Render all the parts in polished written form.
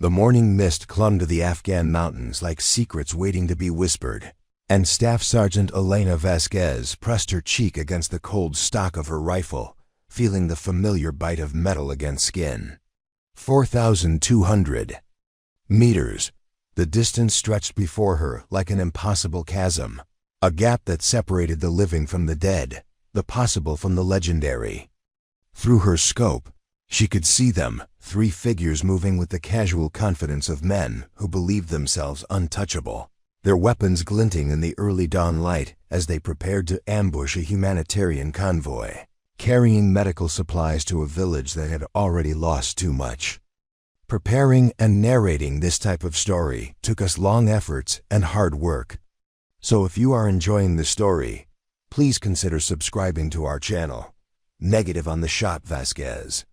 The morning mist clung to the Afghan mountains like secrets waiting to be whispered, and Staff Sergeant Elena Vasquez pressed her cheek against the cold stock of her rifle, feeling the familiar bite of metal against skin. 4,200 meters. The distance stretched before her like an impossible chasm, a gap that separated the living from the dead, the possible from the legendary. Through her scope, she could see them, 3 figures moving with the casual confidence of men who believed themselves untouchable, their weapons glinting in the early dawn light as they prepared to ambush a humanitarian convoy, carrying medical supplies to a village that had already lost too much. Preparing and narrating this type of story took us long efforts and hard work. So if you are enjoying the story, please consider subscribing to our channel. Negative on the shot, Vasquez.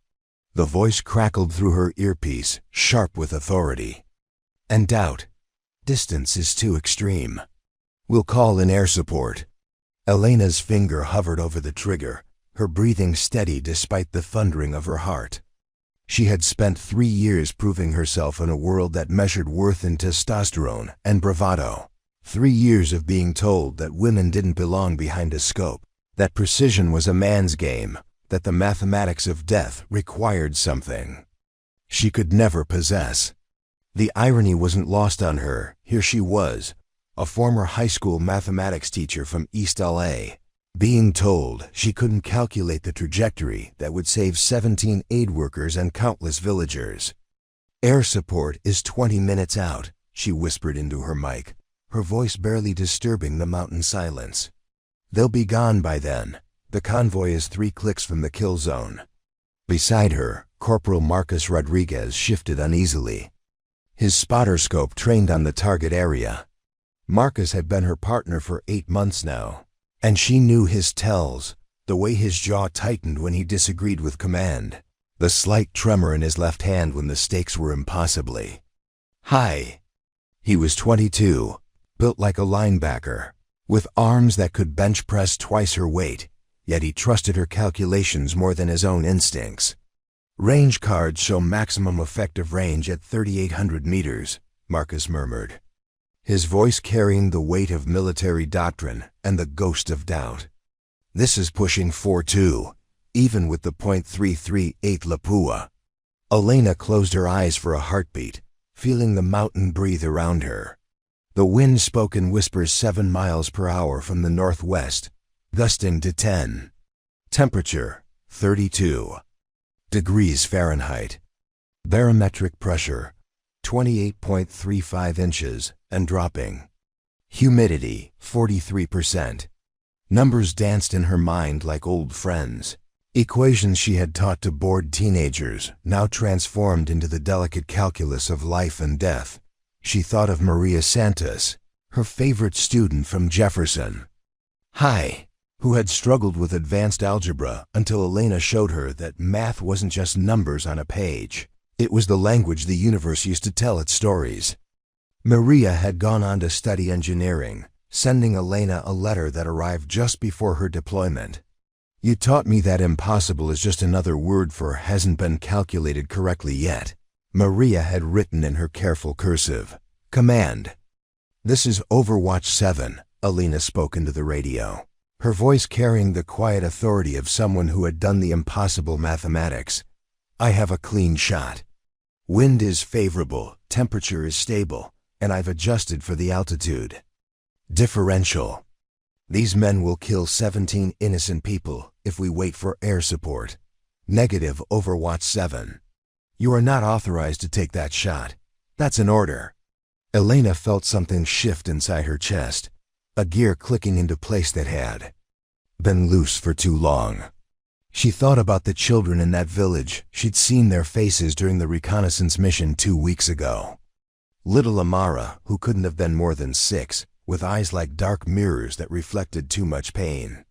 The voice crackled through her earpiece, sharp with authority. And doubt. Distance is too extreme. We'll call in air support. Elena's finger hovered over the trigger, her breathing steady despite the thundering of her heart. She had spent 3 years proving herself in a world that measured worth in testosterone and bravado. 3 years of being told that women didn't belong behind a scope, that precision was a man's game, that the mathematics of death required something she could never possess. The irony wasn't lost on her. Here she was, a former high school mathematics teacher from East LA, being told she couldn't calculate the trajectory that would save 17 aid workers and countless villagers. Air support is 20 minutes out, she whispered into her mic, her voice barely disturbing the mountain silence. They'll be gone by then. The convoy is 3 clicks from the kill zone. Beside her, Corporal Marcus Rodriguez shifted uneasily. His spotter scope trained on the target area. Marcus had been her partner for 8 months now, and she knew his tells, the way his jaw tightened when he disagreed with command, the slight tremor in his left hand when the stakes were impossibly high. He was 22, built like a linebacker, with arms that could bench press twice her weight, yet he trusted her calculations more than his own instincts. Range cards show maximum effective range at 3,800 meters, Marcus murmured, his voice carrying the weight of military doctrine and the ghost of doubt. This is pushing 4-2, even with the .338 Lapua. Elena closed her eyes for a heartbeat, feeling the mountain breathe around her. The wind spoke in whispers 7 miles per hour from the northwest, gusting to 10. Temperature, 32 degrees Fahrenheit. Barometric pressure, 28.35 inches and dropping. Humidity, 43%. Numbers danced in her mind like old friends. Equations she had taught to bored teenagers, now transformed into the delicate calculus of life and death. She thought of Maria Santos, her favorite student from Jefferson High, who had struggled with advanced algebra until Elena showed her that math wasn't just numbers on a page. It was the language the universe used to tell its stories. Maria had gone on to study engineering, sending Elena a letter that arrived just before her deployment. You taught me that impossible is just another word for hasn't been calculated correctly yet, Maria had written in her careful cursive. Command. This is Overwatch 7, Elena spoke into the radio, her voice carrying the quiet authority of someone who had done the impossible mathematics. I have a clean shot. Wind is favorable, temperature is stable, and I've adjusted for the altitude differential. These men will kill 17 innocent people if we wait for air support. Negative Overwatch 7. You are not authorized to take that shot. That's an order. Elena felt something shift inside her chest, a gear clicking into place that had been loose for too long. She thought about the children in that village. She'd seen their faces during the reconnaissance mission 2 weeks ago. Little Amara, who couldn't have been more than 6, with eyes like dark mirrors that reflected too much pain.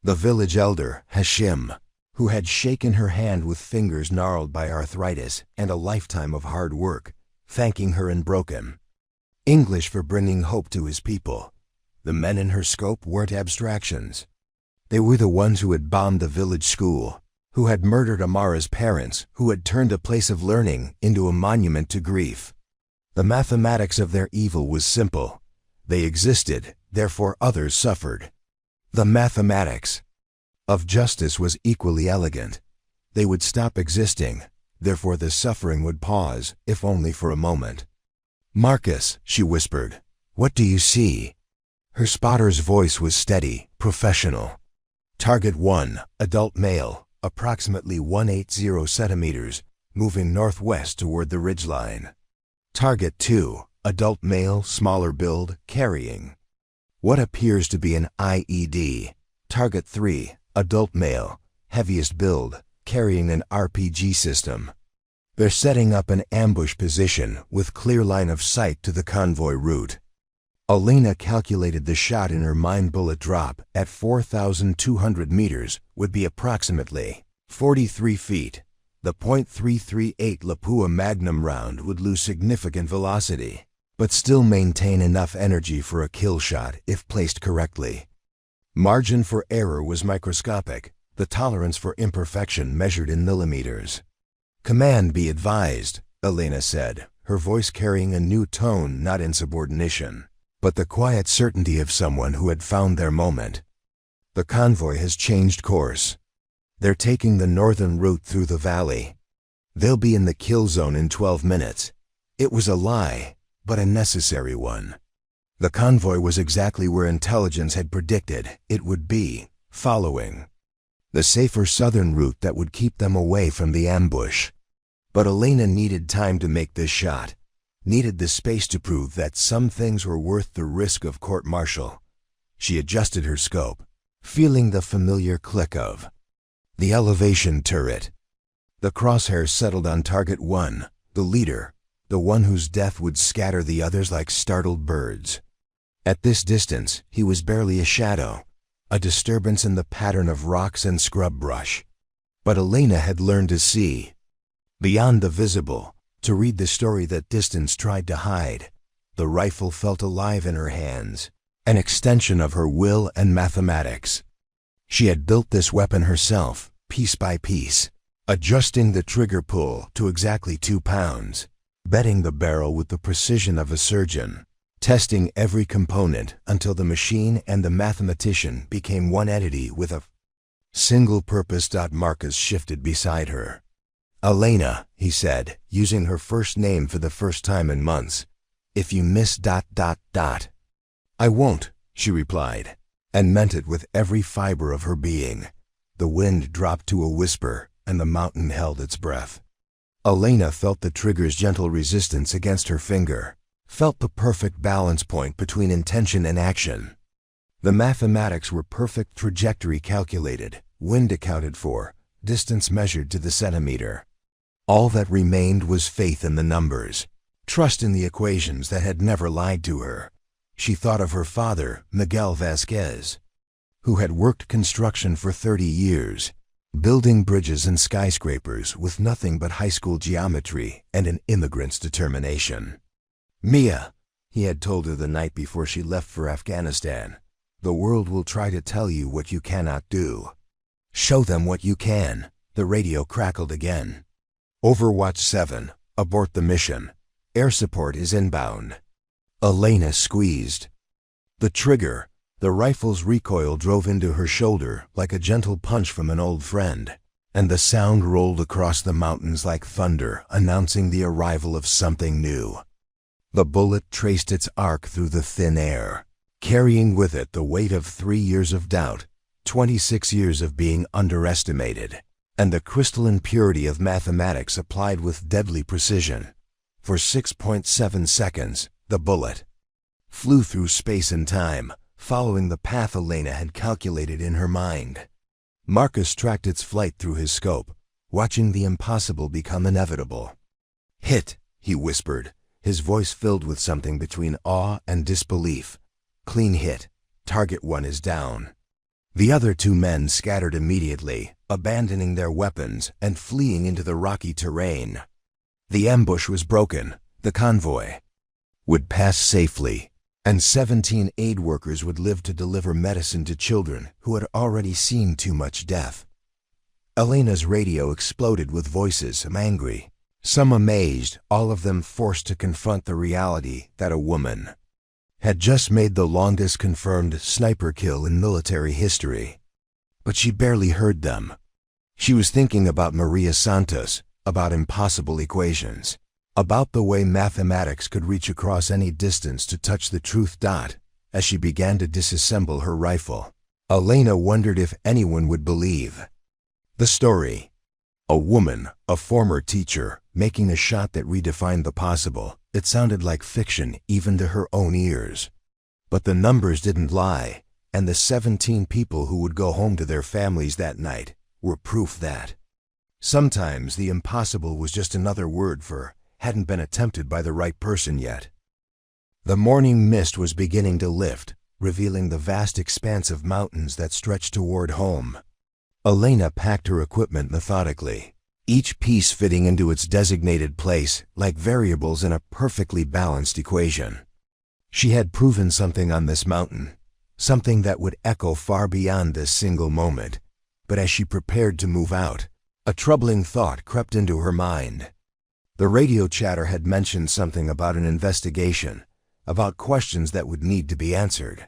The village elder, Hashim, who had shaken her hand with fingers gnarled by arthritis and a lifetime of hard work, thanking her in broken English for bringing hope to his people. The men in her scope weren't abstractions. They were the ones who had bombed the village school, who had murdered Amara's parents, who had turned a place of learning into a monument to grief. The mathematics of their evil was simple. They existed, therefore others suffered. The mathematics of justice was equally elegant. They would stop existing, therefore the suffering would pause, if only for a moment. "Marcus," she whispered, "what do you see?" Her spotter's voice was steady, professional. Target 1, adult male, approximately 180 centimeters, moving northwest toward the ridgeline. Target 2, adult male, smaller build, carrying what appears to be an IED. Target 3, adult male, heaviest build, carrying an RPG system. They're setting up an ambush position with clear line of sight to the convoy route. Elena calculated the shot in her mind. Bullet drop at 4,200 meters would be approximately 43 feet. The .338 Lapua Magnum round would lose significant velocity, but still maintain enough energy for a kill shot if placed correctly. Margin for error was microscopic, the tolerance for imperfection measured in millimeters. "Command be advised," Elena said, her voice carrying a new tone, not insubordination, but the quiet certainty of someone who had found their moment. "The convoy has changed course. They're taking the northern route through the valley. They'll be in the kill zone in 12 minutes. It was a lie, but a necessary one. The convoy was exactly where intelligence had predicted it would be, following the safer southern route that would keep them away from the ambush. But Elena needed time to make this shot, needed the space to prove that some things were worth the risk of court-martial. She adjusted her scope, feeling the familiar click of the elevation turret. The crosshairs settled on target 1, the leader, the one whose death would scatter the others like startled birds. At this distance, he was barely a shadow, a disturbance in the pattern of rocks and scrub brush. But Elena had learned to see beyond the visible, to read the story that distance tried to hide. The rifle felt alive in her hands, an extension of her will and mathematics. She had built this weapon herself, piece by piece, adjusting the trigger pull to exactly 2 pounds, bedding the barrel with the precision of a surgeon, testing every component until the machine and the mathematician became one entity with a single purpose. Marcus shifted beside her. "Elena," he said, using her first name for the first time in months, "if you miss ... "I won't," she replied, and meant it with every fiber of her being. The wind dropped to a whisper, and the mountain held its breath. Elena felt the trigger's gentle resistance against her finger, felt the perfect balance point between intention and action. The mathematics were perfect, trajectory calculated, wind accounted for, distance measured to the centimeter. All that remained was faith in the numbers, trust in the equations that had never lied to her. She thought of her father, Miguel Vasquez, who had worked construction for 30 years, building bridges and skyscrapers with nothing but high school geometry and an immigrant's determination. "Mia," he had told her the night before she left for Afghanistan, "the world will try to tell you what you cannot do. Show them what you can." The radio crackled again. "Overwatch 7, abort the mission. Air support is inbound." Elena squeezed the trigger. The rifle's recoil drove into her shoulder like a gentle punch from an old friend, and the sound rolled across the mountains like thunder, announcing the arrival of something new. The bullet traced its arc through the thin air, carrying with it the weight of 3 years of doubt, 26 years of being underestimated, and the crystalline purity of mathematics applied with deadly precision. For 6.7 seconds, the bullet flew through space and time, following the path Elena had calculated in her mind. Marcus tracked its flight through his scope, watching the impossible become inevitable. "Hit," he whispered, his voice filled with something between awe and disbelief. "Clean hit. Target 1 is down." The other 2 men scattered immediately, abandoning their weapons and fleeing into the rocky terrain. The ambush was broken. The convoy would pass safely, and 17 aid workers would live to deliver medicine to children who had already seen too much death. Elena's radio exploded with voices, some angry, some amazed, all of them forced to confront the reality that a woman had just made the longest confirmed sniper kill in military history. But she barely heard them. She was thinking about Maria Santos, about impossible equations, about the way mathematics could reach across any distance to touch the truth dot. As she began to disassemble her rifle, Elena wondered if anyone would believe the story. A woman, a former teacher, making a shot that redefined the possible. It sounded like fiction even to her own ears. But the numbers didn't lie, and the 17 people who would go home to their families that night were proof that sometimes the impossible was just another word for hadn't been attempted by the right person yet. The morning mist was beginning to lift, revealing the vast expanse of mountains that stretched toward home. Elena packed her equipment methodically, each piece fitting into its designated place like variables in a perfectly balanced equation. She had proven something on this mountain, something that would echo far beyond this single moment. But as she prepared to move out, a troubling thought crept into her mind. The radio chatter had mentioned something about an investigation, about questions that would need to be answered.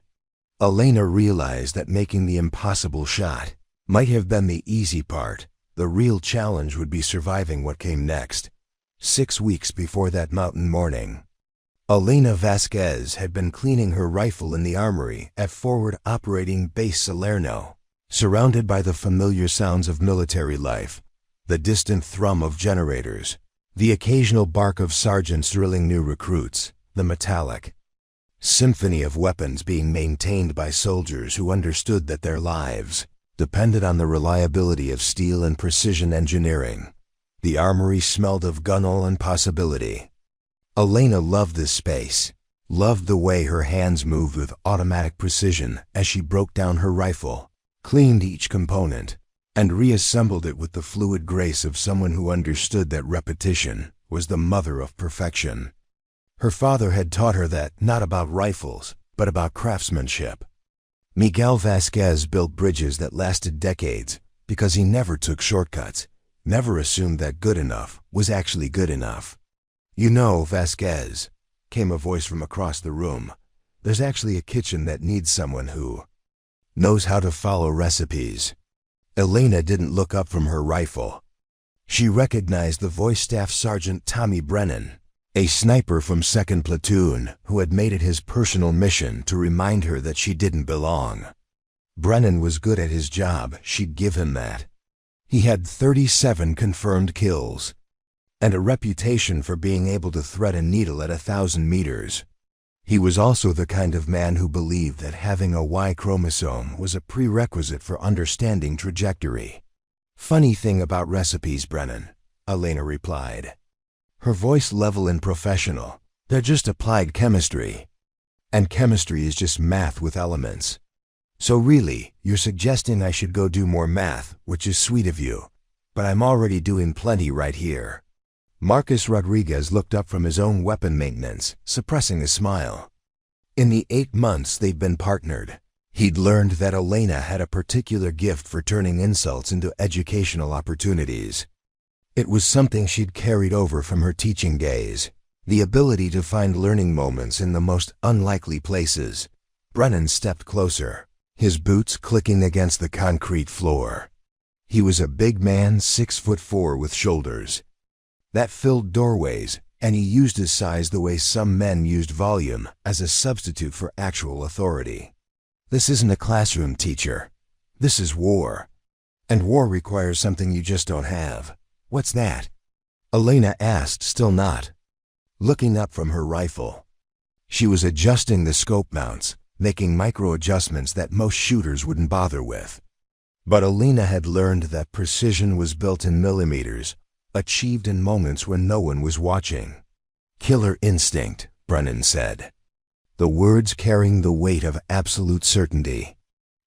Elena realized that making the impossible shot might have been the easy part. The real challenge would be surviving what came next. 6 weeks before that mountain morning, Elena Vasquez had been cleaning her rifle in the armory at Forward Operating Base Salerno, surrounded by the familiar sounds of military life, the distant thrum of generators, the occasional bark of sergeants drilling new recruits, the metallic symphony of weapons being maintained by soldiers who understood that their lives depended on the reliability of steel and precision engineering. The armory smelled of gunmetal and possibility. Elena loved this space, loved the way her hands moved with automatic precision as she broke down her rifle, cleaned each component, and reassembled it with the fluid grace of someone who understood that repetition was the mother of perfection. Her father had taught her that not about rifles, but about craftsmanship. Miguel Vasquez built bridges that lasted decades because he never took shortcuts, never assumed that good enough was actually good enough. "You know, Vasquez," came a voice from across the room, "there's actually a kitchen that needs someone who knows how to follow recipes." Elena didn't look up from her rifle. She recognized the voice staff Sergeant Tommy Brennan, a sniper from 2nd Platoon who had made it his personal mission to remind her that she didn't belong. Brennan was good at his job, she'd give him that. He had 37 confirmed kills, and a reputation for being able to thread a needle at 1,000 meters. He was also the kind of man who believed that having a Y chromosome was a prerequisite for understanding trajectory. "Funny thing about recipes, Brennan," Elena replied, her voice level and professional. "They're just applied chemistry. And chemistry is just math with elements. So really, you're suggesting I should go do more math, which is sweet of you, but I'm already doing plenty right here." Marcus Rodriguez looked up from his own weapon maintenance, suppressing a smile. In the 8 months they'd been partnered, he'd learned that Elena had a particular gift for turning insults into educational opportunities. It was something she'd carried over from her teaching days, the ability to find learning moments in the most unlikely places. Brennan stepped closer, his boots clicking against the concrete floor. He was a big man, 6'4" with shoulders that filled doorways, and he used his size the way some men used volume as a substitute for actual authority. "This isn't a classroom, teacher. This is war. And war requires something you just don't have." "What's that?" Elena asked, still not looking up from her rifle. She was adjusting the scope mounts, making micro adjustments that most shooters wouldn't bother with. But Elena had learned that precision was built in millimeters, achieved in moments when no one was watching. "Killer instinct," Brennan said, the words carrying the weight of absolute certainty.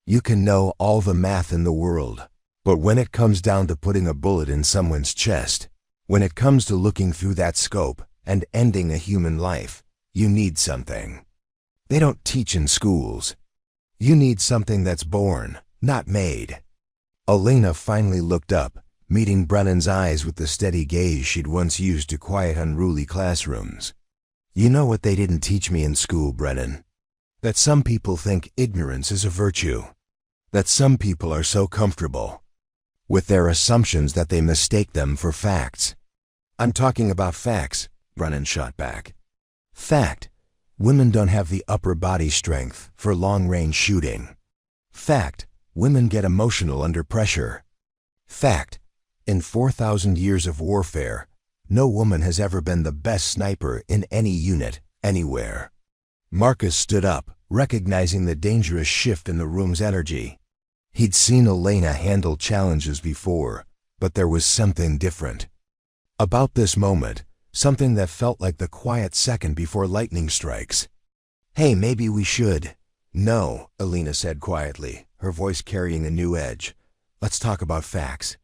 "You can know all the math in the world, but when it comes down to putting a bullet in someone's chest, when it comes to looking through that scope and ending a human life, you need something they don't teach in schools. You need something that's born, not made." Elena finally looked up, meeting Brennan's eyes with the steady gaze she'd once used to quiet unruly classrooms. You know what they didn't teach me in school, Brennan? That some people think ignorance is a virtue. That some people are so comfortable with their assumptions that they mistake them for facts. I'm talking about facts, Brennan shot back. Fact: women don't have the upper body strength for long-range shooting. Fact: women get emotional under pressure. Fact: in 4,000 years of warfare, no woman has ever been the best sniper in any unit, anywhere. Marcus stood up, recognizing the dangerous shift in the room's energy. He'd seen Elena handle challenges before, but there was something different about this moment, something that felt like the quiet second before lightning strikes. Hey, maybe we should. No, Elena said quietly, her voice carrying a new edge. Let's talk about facts.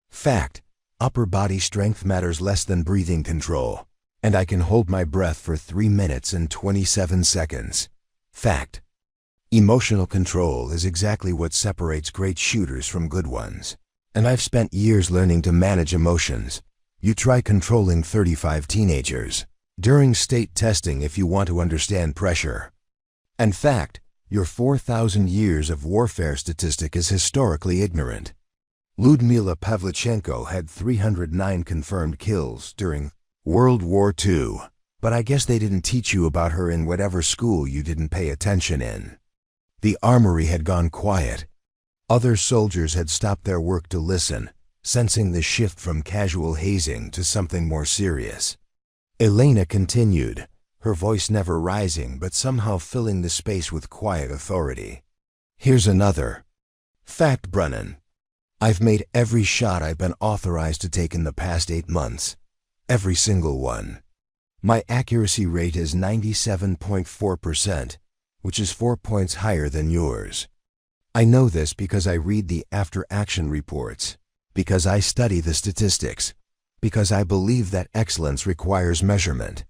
Fact: upper body strength matters less than breathing control, and I can hold my breath for 3 minutes and 27 seconds. Fact: emotional control is exactly what separates great shooters from good ones. And I've spent years learning to manage emotions. You try controlling 35 teenagers during state testing if you want to understand pressure. And fact: your 4,000 years of warfare statistic is historically ignorant. Ludmila Pavlichenko had 309 confirmed kills during World War II, but I guess they didn't teach you about her in whatever school you didn't pay attention in. The armory had gone quiet. Other soldiers had stopped their work to listen, sensing the shift from casual hazing to something more serious. Elena continued, her voice never rising but somehow filling the space with quiet authority. Here's another fact, Brennan. I've made every shot I've been authorized to take in the past 8 months. Every single one. My accuracy rate is 97.4%, which is 4 points higher than yours. I know this because I read the after-action reports, because I study the statistics, because I believe that excellence requires measurement.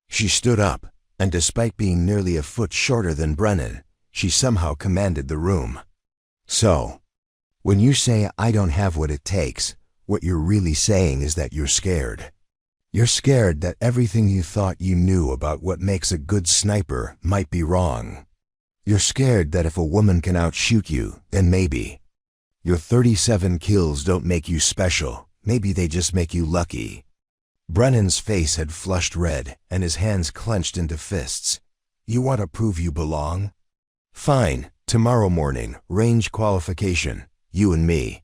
She stood up, and despite being nearly a foot shorter than Brennan, she somehow commanded the room. So, when you say I don't have what it takes, what you're really saying is that you're scared. You're scared that everything you thought you knew about what makes a good sniper might be wrong. You're scared that if a woman can outshoot you, then maybe. Your 37 kills don't make you special, maybe they just make you lucky. Brennan's face had flushed red, and his hands clenched into fists. You want to prove you belong? Fine, tomorrow morning, range qualification. You and me.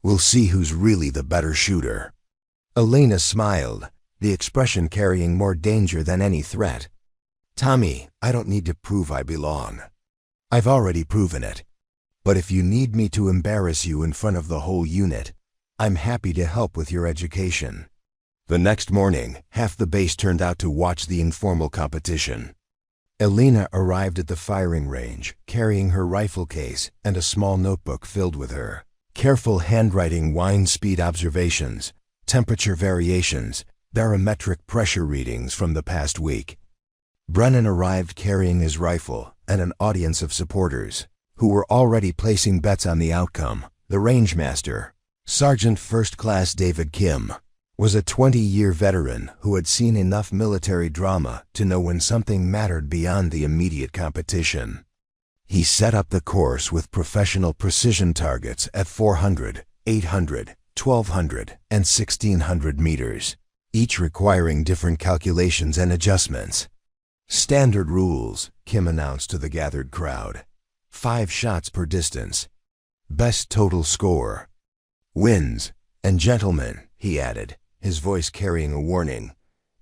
We'll see who's really the better shooter. Elena smiled, the expression carrying more danger than any threat. Tommy, I don't need to prove I belong. I've already proven it. But if you need me to embarrass you in front of the whole unit, I'm happy to help with your education. The next morning, half the base turned out to watch the informal competition. Elena arrived at the firing range, carrying her rifle case and a small notebook filled with her careful handwriting wind speed observations, temperature variations, barometric pressure readings from the past week. Brennan arrived carrying his rifle and an audience of supporters, who were already placing bets on the outcome. The rangemaster, Sergeant First Class David Kim, was a 20-year veteran who had seen enough military drama to know when something mattered beyond the immediate competition. He set up the course with professional precision targets at 400, 800, 1200, and 1600 meters, each requiring different calculations and adjustments. Standard rules, Kim announced to the gathered crowd. 5 shots per distance. Best total score wins. And gentlemen, he added, his voice carrying a warning,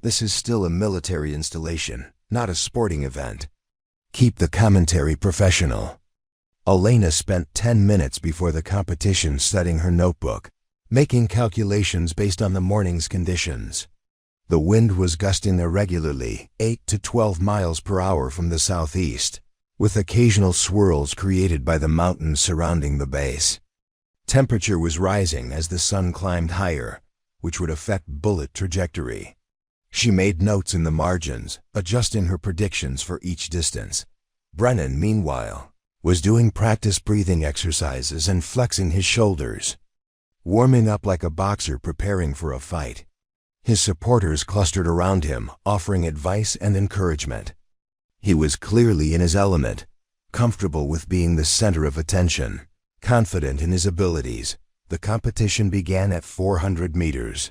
this is still a military installation, not a sporting event. Keep the commentary professional. Elena spent 10 minutes before the competition studying her notebook, making calculations based on the morning's conditions. The wind was gusting irregularly, 8 to 12 miles per hour from the southeast, with occasional swirls created by the mountains surrounding the base. Temperature was rising as the sun climbed higher, which would affect bullet trajectory. She made notes in the margins, adjusting her predictions for each distance. Brennan, meanwhile, was doing practice breathing exercises and flexing his shoulders, warming up like a boxer preparing for a fight. His supporters clustered around him, offering advice and encouragement. He was clearly in his element, comfortable with being the center of attention, confident in his abilities. The competition began at 400 meters.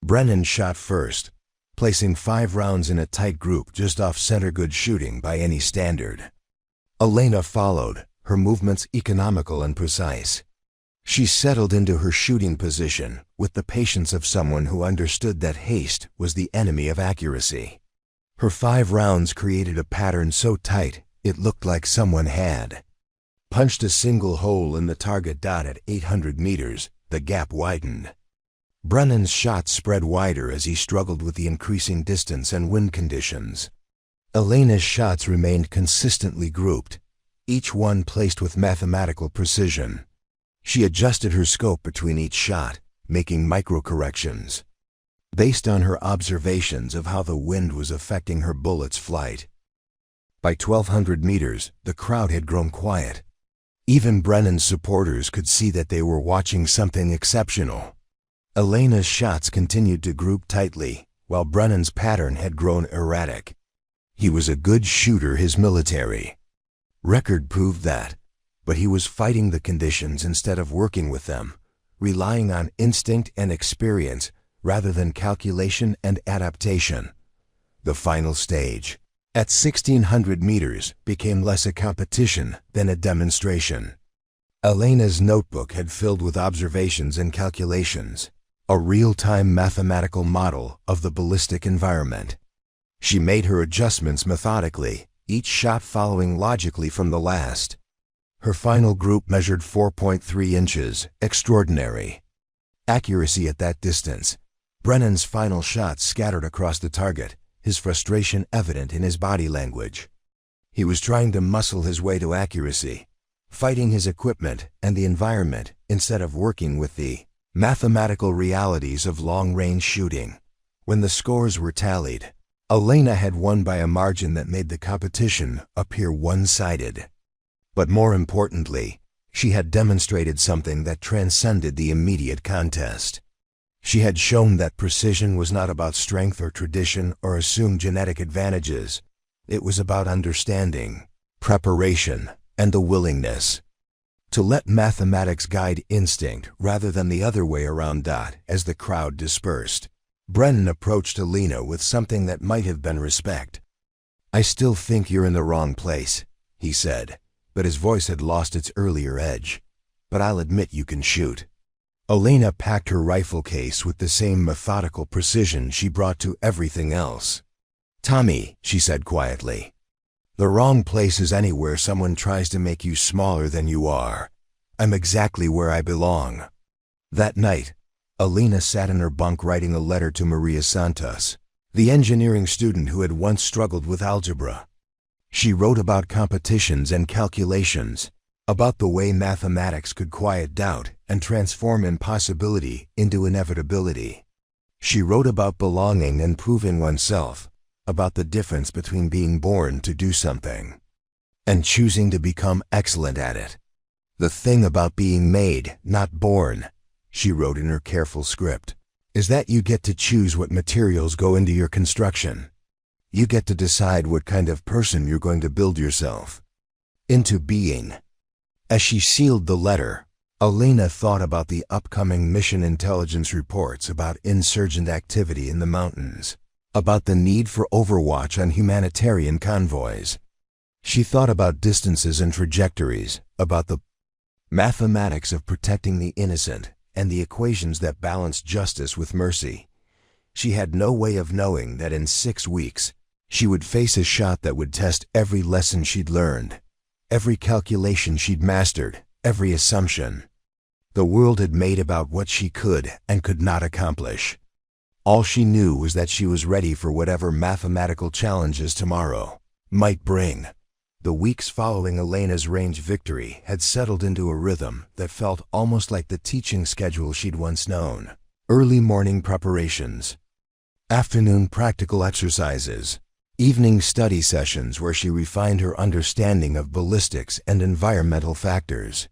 Brennan shot first, placing 5 rounds in a tight group just off center, good shooting by any standard. Elena followed, her movements economical and precise. She settled into her shooting position with the patience of someone who understood that haste was the enemy of accuracy. Her 5 rounds created a pattern so tight it looked like someone had punched a single hole in the target dot. At 800 meters, the gap widened. Brennan's shots spread wider as he struggled with the increasing distance and wind conditions. Elena's shots remained consistently grouped, each one placed with mathematical precision. She adjusted her scope between each shot, making micro-corrections based on her observations of how the wind was affecting her bullet's flight. By 1200 meters, the crowd had grown quiet. Even Brennan's supporters could see that they were watching something exceptional. Elena's shots continued to group tightly, while Brennan's pattern had grown erratic. He was a good shooter, his military record proved that, but he was fighting the conditions instead of working with them, relying on instinct and experience rather than calculation and adaptation. The final stage, at 1600 meters, became less a competition than a demonstration. Elena's notebook had filled with observations and calculations, a real-time mathematical model of the ballistic environment. She made her adjustments methodically, each shot following logically from the last. Her final group measured 4.3 inches, extraordinary accuracy at that distance. Brennan's final shots scattered across the target, his frustration evident in his body language. He was trying to muscle his way to accuracy, fighting his equipment and the environment instead of working with the mathematical realities of long-range shooting. When the scores were tallied, Elena had won by a margin that made the competition appear one-sided. But more importantly, she had demonstrated something that transcended the immediate contest. She had shown that precision was not about strength or tradition or assumed genetic advantages. It was about understanding, preparation, and the willingness to let mathematics guide instinct rather than the other way around. As the crowd dispersed, Brennan approached Elena with something that might have been respect. "I still think you're in the wrong place," he said, but his voice had lost its earlier edge. "But I'll admit you can shoot." Elena packed her rifle case with the same methodical precision she brought to everything else. "Tommy," she said quietly, "the wrong place is anywhere someone tries to make you smaller than you are. I'm exactly where I belong." That night, Elena sat in her bunk writing a letter to Maria Santos, the engineering student who had once struggled with algebra. She wrote about competitions and calculations, about the way mathematics could quiet doubt and transform impossibility into inevitability. She wrote about belonging and proving oneself, about the difference between being born to do something and choosing to become excellent at it. "The thing about being made, not born," she wrote in her careful script, "is that you get to choose what materials go into your construction. You get to decide what kind of person you're going to build yourself into being." As she sealed the letter, Elena thought about the upcoming mission intelligence reports about insurgent activity in the mountains, about the need for overwatch on humanitarian convoys. She thought about distances and trajectories, about the mathematics of protecting the innocent and the equations that balance justice with mercy. She had no way of knowing that in 6 weeks, she would face a shot that would test every lesson she'd learned, every calculation she'd mastered, every assumption the world had made about what she could and could not accomplish. All she knew was that she was ready for whatever mathematical challenges tomorrow might bring. The weeks following Elena's range victory had settled into a rhythm that felt almost like the teaching schedule she'd once known. Early morning preparations, afternoon practical exercises, Evening study sessions where she refined her understanding of ballistics and environmental factors.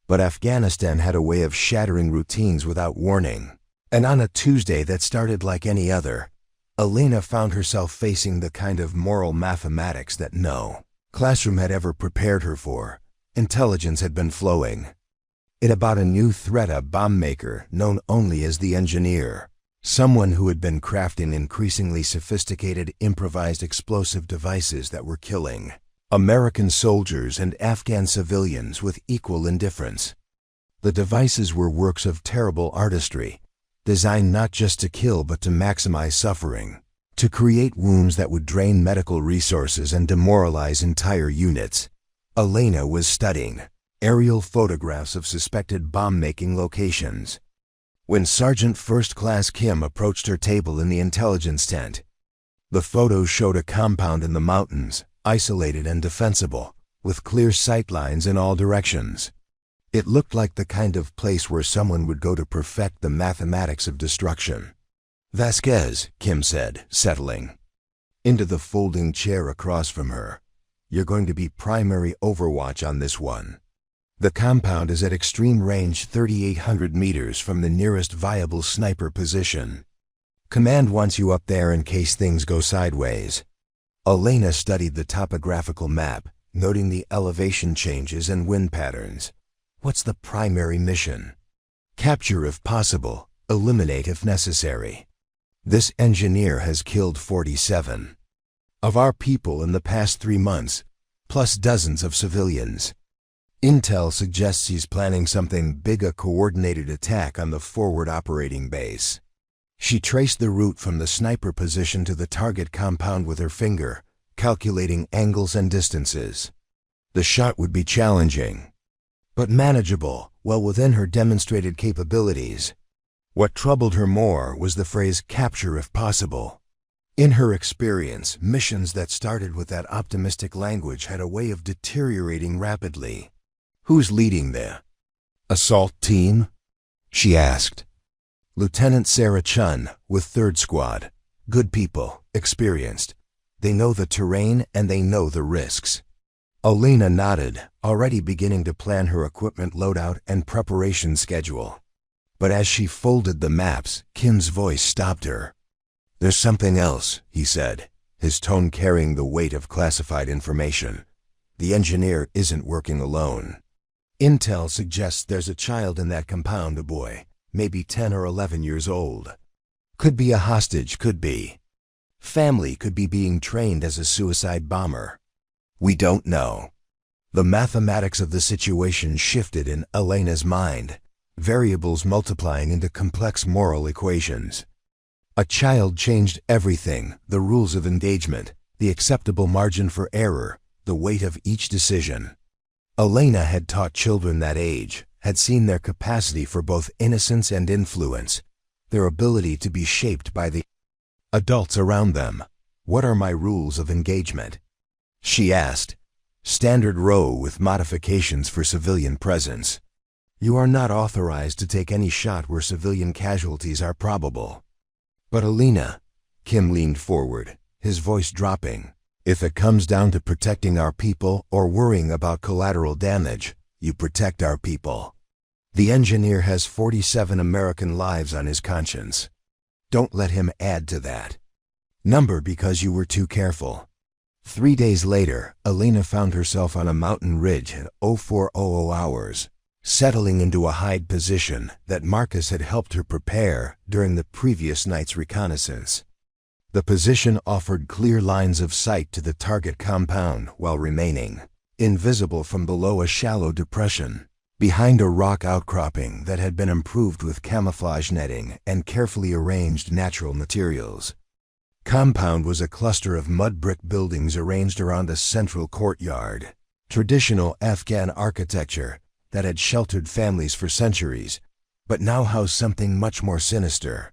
But Afghanistan had a way of shattering routines without warning. And on a Tuesday that started like any other, Elena found herself facing the kind of moral mathematics that no classroom had ever prepared her for. Intelligence had been flowing. It about a new threat, a bomb maker known only as the engineer. Someone who had been crafting increasingly sophisticated improvised explosive devices that were killing American soldiers and Afghan civilians with equal indifference. The devices were works of terrible artistry, designed not just to kill but to maximize suffering, to create wounds that would drain medical resources and demoralize entire units. Elena was studying aerial photographs of suspected bomb-making locations. When Sergeant First Class Kim approached her table in the intelligence tent, the photos showed a compound in the mountains, isolated and defensible, with clear sightlines in all directions. It looked like the kind of place where someone would go to perfect the mathematics of destruction. "Vasquez," Kim said, settling into the folding chair across from her, "you're going to be primary overwatch on this one. The compound is at extreme range 3,800 meters from the nearest viable sniper position. Command wants you up there in case things go sideways." Elena studied the topographical map, noting the elevation changes and wind patterns. "What's the primary mission?" "Capture if possible, eliminate if necessary. This engineer has killed 47 of our people in the past 3 months, plus dozens of civilians. Intel suggests he's planning something big, a coordinated attack on the forward operating base." She traced the route from the sniper position to the target compound with her finger, calculating angles and distances. The shot would be challenging, but manageable, well within her demonstrated capabilities. What troubled her more was the phrase "capture if possible." In her experience, missions that started with that optimistic language had a way of deteriorating rapidly. "Who's leading the assault team?" she asked. "Lieutenant Sarah Chun, with 3rd Squad. Good people, experienced. They know the terrain and they know the risks." Elena nodded, already beginning to plan her equipment loadout and preparation schedule. But as she folded the maps, Kim's voice stopped her. "There's something else," he said, his tone carrying the weight of classified information. "The engineer isn't working alone. Intel suggests there's a child in that compound, a boy, maybe 10 or 11 years old. Could be a hostage, could be. Family could be being trained as a suicide bomber. We don't know." The mathematics of the situation shifted in Elena's mind, variables multiplying into complex moral equations. A child changed everything: the rules of engagement, the acceptable margin for error, the weight of each decision. Elena had taught children that age, had seen their capacity for both innocence and influence, their ability to be shaped by the adults around them. "What are my rules of engagement?" she asked. "Standard row with modifications for civilian presence. You are not authorized to take any shot where civilian casualties are probable." "But Elena," Kim leaned forward, his voice dropping, "if it comes down to protecting our people or worrying about collateral damage, you protect our people. The engineer has 47 American lives on his conscience. Don't let him add to that number because you were too careful." 3 days later, Elena found herself on a mountain ridge at 0400 hours, settling into a hide position that Marcus had helped her prepare during the previous night's reconnaissance. The position offered clear lines of sight to the target compound while remaining invisible from below a shallow depression, behind a rock outcropping that had been improved with camouflage netting and carefully arranged natural materials. Compound was a cluster of mud brick buildings arranged around a central courtyard, traditional Afghan architecture that had sheltered families for centuries, but now housed something much more sinister.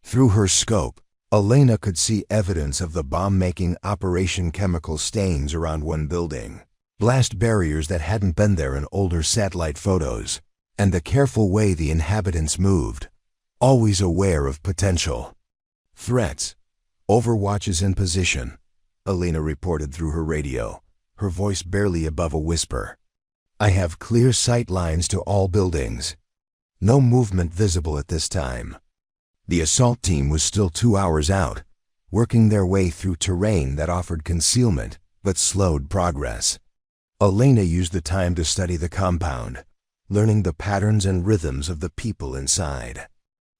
Through her scope, Elena could see evidence of the bomb-making operation: chemical stains around one building, blast barriers that hadn't been there in older satellite photos, and the careful way the inhabitants moved, always aware of potential threats. Overwatches in position, Elena reported through her radio, her voice barely above a whisper. I have clear sight lines to all buildings. No movement visible at this time. The assault team was still 2 hours out, working their way through terrain that offered concealment but slowed progress. Elena used the time to study the compound, learning the patterns and rhythms of the people inside.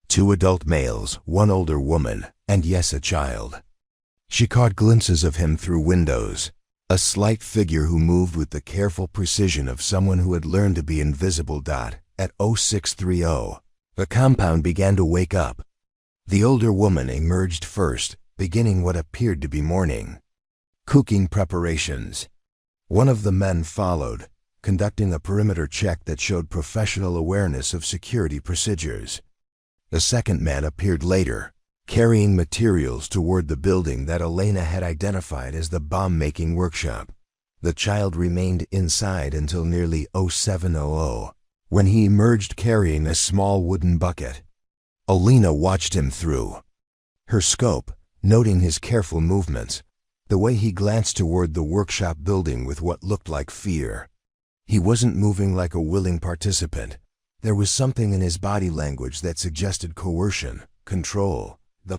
2 adult males, 1 older woman, and yes, a child. She caught glimpses of him through windows, a slight figure who moved with the careful precision of someone who had learned to be invisible. At 0630, the compound began to wake up. The older woman emerged first, beginning what appeared to be morning. Cooking preparations. One of the men followed, conducting a perimeter check that showed professional awareness of security procedures. The second man appeared later, carrying materials toward the building that Elena had identified as the bomb-making workshop. The child remained inside until nearly 0700, when he emerged carrying a small wooden bucket. Elena watched him through her scope, noting his careful movements, the way he glanced toward the workshop building with what looked like fear. He wasn't moving like a willing participant. There was something in his body language that suggested coercion, control, the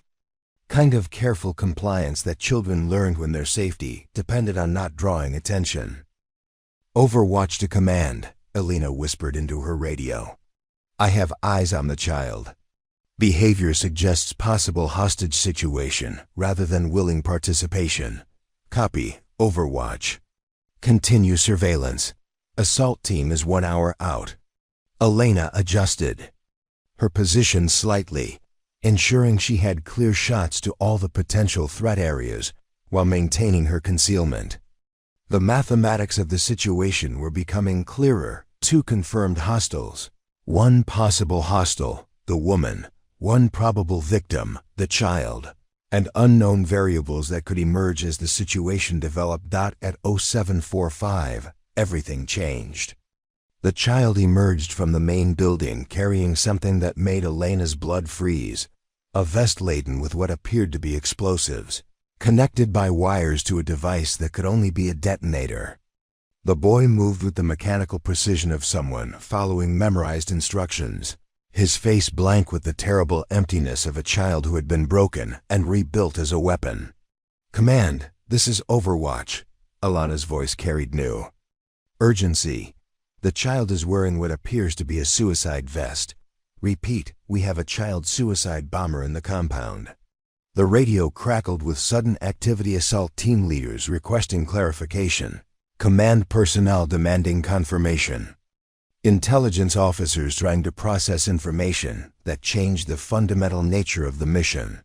kind of careful compliance that children learned when their safety depended on not drawing attention. Overwatch to command, Elena whispered into her radio. I have eyes on the child. Behavior suggests possible hostage situation rather than willing participation. Copy, Overwatch. Continue surveillance. Assault team is 1 hour out. Elena adjusted her position slightly, ensuring she had clear shots to all the potential threat areas while maintaining her concealment. The mathematics of the situation were becoming clearer. 2 confirmed hostiles. 1 possible hostile, the woman. 1 probable victim, the child, and unknown variables that could emerge as the situation developed. At 0745, everything changed. The child emerged from the main building carrying something that made Elena's blood freeze, a vest laden with what appeared to be explosives, connected by wires to a device that could only be a detonator. The boy moved with the mechanical precision of someone following memorized instructions, his face blank with the terrible emptiness of a child who had been broken and rebuilt as a weapon. Command, this is Overwatch. Elena's voice carried new urgency. The child is wearing what appears to be a suicide vest. Repeat, we have a child suicide bomber in the compound. The radio crackled with sudden activity. Assault team leaders requesting clarification. Command personnel demanding confirmation. Intelligence officers trying to process information that changed the fundamental nature of the mission.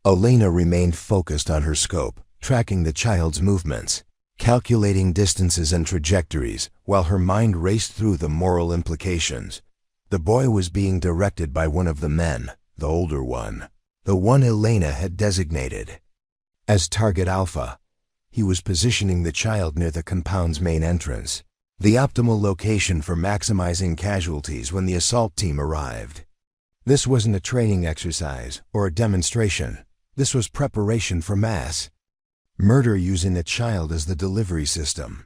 Elena remained focused on her scope, tracking the child's movements, calculating distances and trajectories while her mind raced through the moral implications. The boy was being directed by one of the men, the older one, the one Elena had designated as Target Alpha. He was positioning the child near the compound's main entrance, the optimal location for maximizing casualties when the assault team arrived. This wasn't a training exercise or a demonstration. This was preparation for mass murder using a child as the delivery system.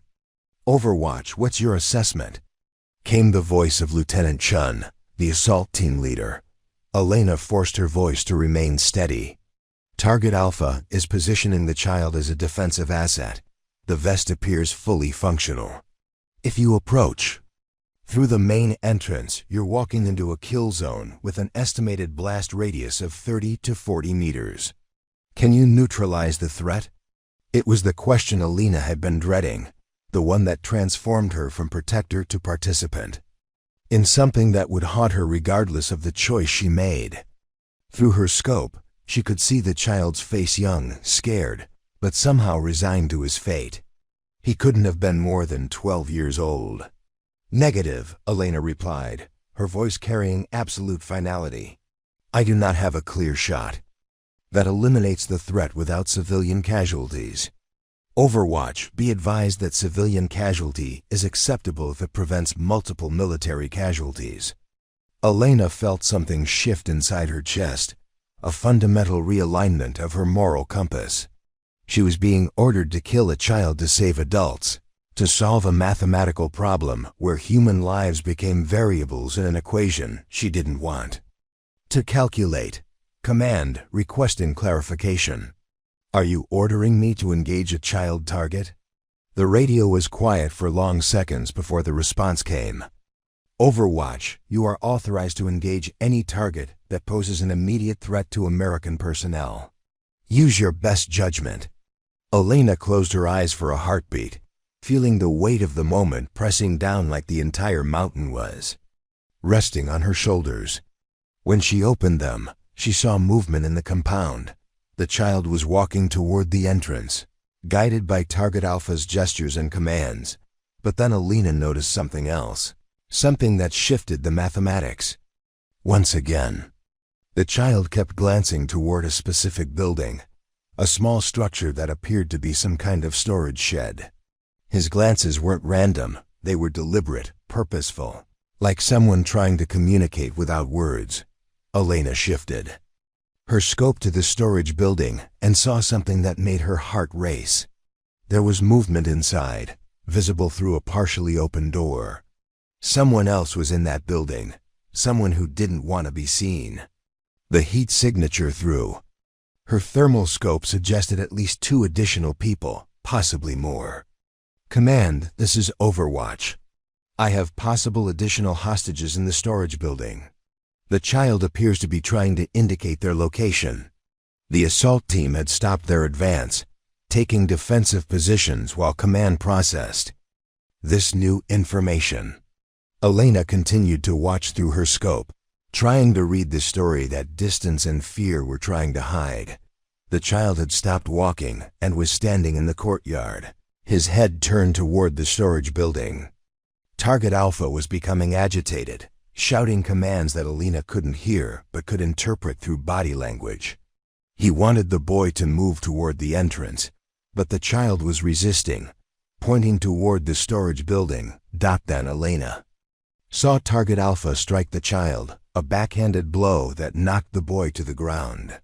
Overwatch, what's your assessment? Came the voice of Lieutenant Chun, the assault team leader. Elena forced her voice to remain steady. Target Alpha is positioning the child as a defensive asset. The vest appears fully functional. If you approach through the main entrance, you're walking into a kill zone with an estimated blast radius of 30 to 40 meters. Can you neutralize the threat? It was the question Elena had been dreading, the one that transformed her from protector to participant, in something that would haunt her regardless of the choice she made. Through her scope, she could see the child's face, young, scared, but somehow resigned to his fate. He couldn't have been more than 12 years old. Negative, Elena replied, her voice carrying absolute finality. I do not have a clear shot that eliminates the threat without civilian casualties. Overwatch, be advised that civilian casualty is acceptable if it prevents multiple military casualties. Elena felt something shift inside her chest, a fundamental realignment of her moral compass. She was being ordered to kill a child to save adults, to solve a mathematical problem where human lives became variables in an equation she didn't want. To calculate. Command requesting clarification. Are you ordering me to engage a child target? The radio was quiet for long seconds before the response came. Overwatch, you are authorized to engage any target that poses an immediate threat to American personnel. Use your best judgment. Elena closed her eyes for a heartbeat, feeling the weight of the moment pressing down like the entire mountain was, resting on her shoulders. When she opened them, she saw movement in the compound. The child was walking toward the entrance, guided by Target Alpha's gestures and commands. But then Elena noticed something else, something that shifted the mathematics. Once again, the child kept glancing toward a specific building, a small structure that appeared to be some kind of storage shed. His glances weren't random, they were deliberate, purposeful, like someone trying to communicate without words. Elena shifted her scope to the storage building and saw something that made her heart race. There was movement inside, visible through a partially open door. Someone else was in that building, someone who didn't want to be seen. The heat signature through her thermal scope suggested at least 2 additional people, possibly more. Command, this is Overwatch. I have possible additional hostages in the storage building. The child appears to be trying to indicate their location. The assault team had stopped their advance, taking defensive positions while command processed this new information. Elena continued to watch through her scope, trying to read the story that distance and fear were trying to hide. The child had stopped walking and was standing in the courtyard, his head turned toward the storage building. Target Alpha was becoming agitated, shouting commands that Elena couldn't hear but could interpret through body language. He wanted the boy to move toward the entrance, but the child was resisting, pointing toward the storage building. Then Elena saw Target Alpha strike the child, a backhanded blow that knocked the boy to the ground.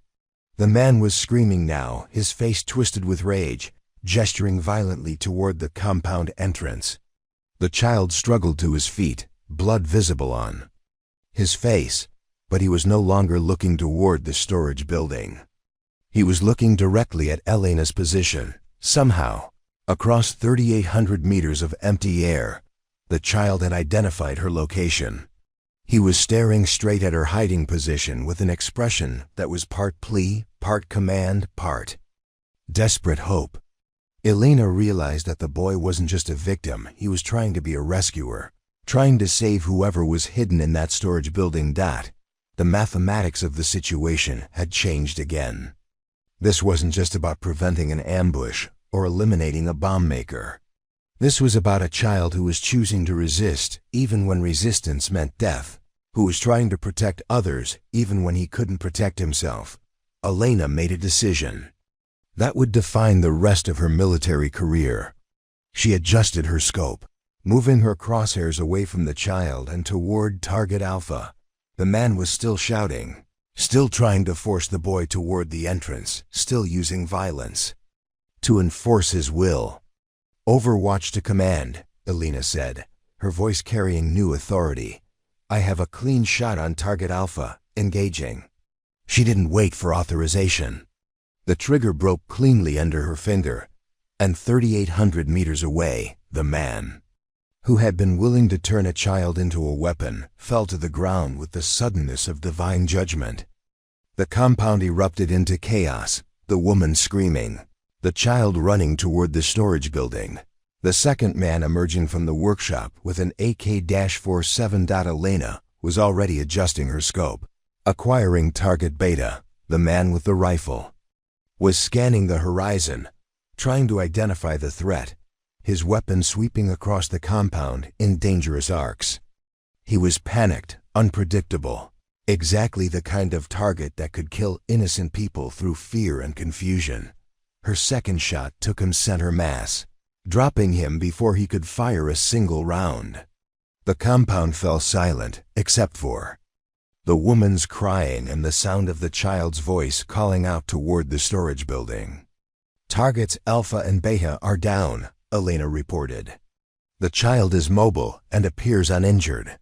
The man was screaming now, his face twisted with rage, gesturing violently toward the compound entrance. The child struggled to his feet, blood visible on his face, but he was no longer looking toward the storage building. He was looking directly at Elena's position. Somehow, across 3,800 meters of empty air, the child had identified her location. He was staring straight at her hiding position with an expression that was part plea, part command, part desperate hope. Elena realized that the boy wasn't just a victim, he was trying to be a rescuer, trying to save whoever was hidden in that storage building. The mathematics of the situation had changed again. This wasn't just about preventing an ambush or eliminating a bomb maker. This was about a child who was choosing to resist even when resistance meant death, who was trying to protect others even when he couldn't protect himself. Elena made a decision that would define the rest of her military career. She adjusted her scope, moving her crosshairs away from the child and toward Target Alpha. The man was still shouting, still trying to force the boy toward the entrance, still using violence to enforce his will. Overwatch to command, Elena said, her voice carrying new authority. I have a clean shot on Target Alpha, engaging. She didn't wait for authorization. The trigger broke cleanly under her finger, and 3,800 meters away, the man who had been willing to turn a child into a weapon fell to the ground with the suddenness of divine judgment. The compound erupted into chaos, the woman screaming, the child running toward the storage building, the second man emerging from the workshop with an AK-47. Elena was already adjusting her scope, acquiring target beta. The man with the rifle was scanning the horizon, trying to identify the threat, his weapon sweeping across the compound in dangerous arcs. He was panicked, unpredictable, exactly the kind of target that could kill innocent people through fear and confusion. Her second shot took him center mass, dropping him before he could fire a single round. The compound fell silent, except for the woman's crying and the sound of the child's voice calling out toward the storage building. Targets Alpha and Beta are down, Elena reported. The child is mobile and appears uninjured.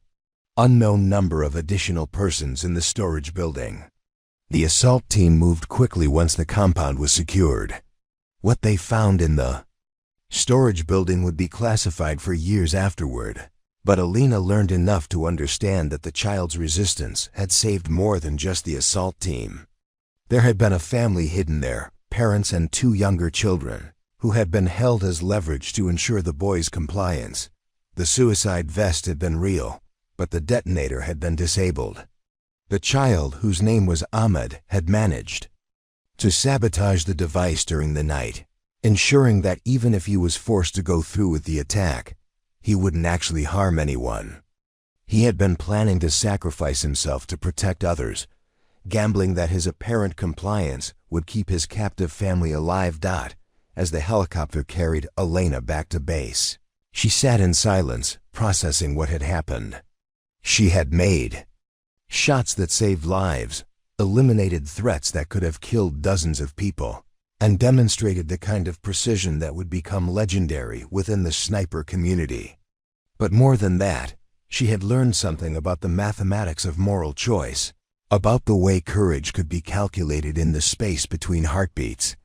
Unknown number of additional persons in the storage building. The assault team moved quickly once the compound was secured. What they found in the storage building would be classified for years afterward, but Elena learned enough to understand that the child's resistance had saved more than just the assault team. There had been a family hidden there, parents and 2 younger children, who had been held as leverage to ensure the boy's compliance. The suicide vest had been real, but the detonator had been disabled. The child, whose name was Ahmed, had managed to sabotage the device during the night, ensuring that even if he was forced to go through with the attack, he wouldn't actually harm anyone. He had been planning to sacrifice himself to protect others, gambling that his apparent compliance would keep his captive family alive. As the helicopter carried Elena back to base, she sat in silence, processing what had happened. She had made shots that saved lives, eliminated threats that could have killed dozens of people, and demonstrated the kind of precision that would become legendary within the sniper community. But more than that, she had learned something about the mathematics of moral choice, about the way courage could be calculated in the space between heartbeats.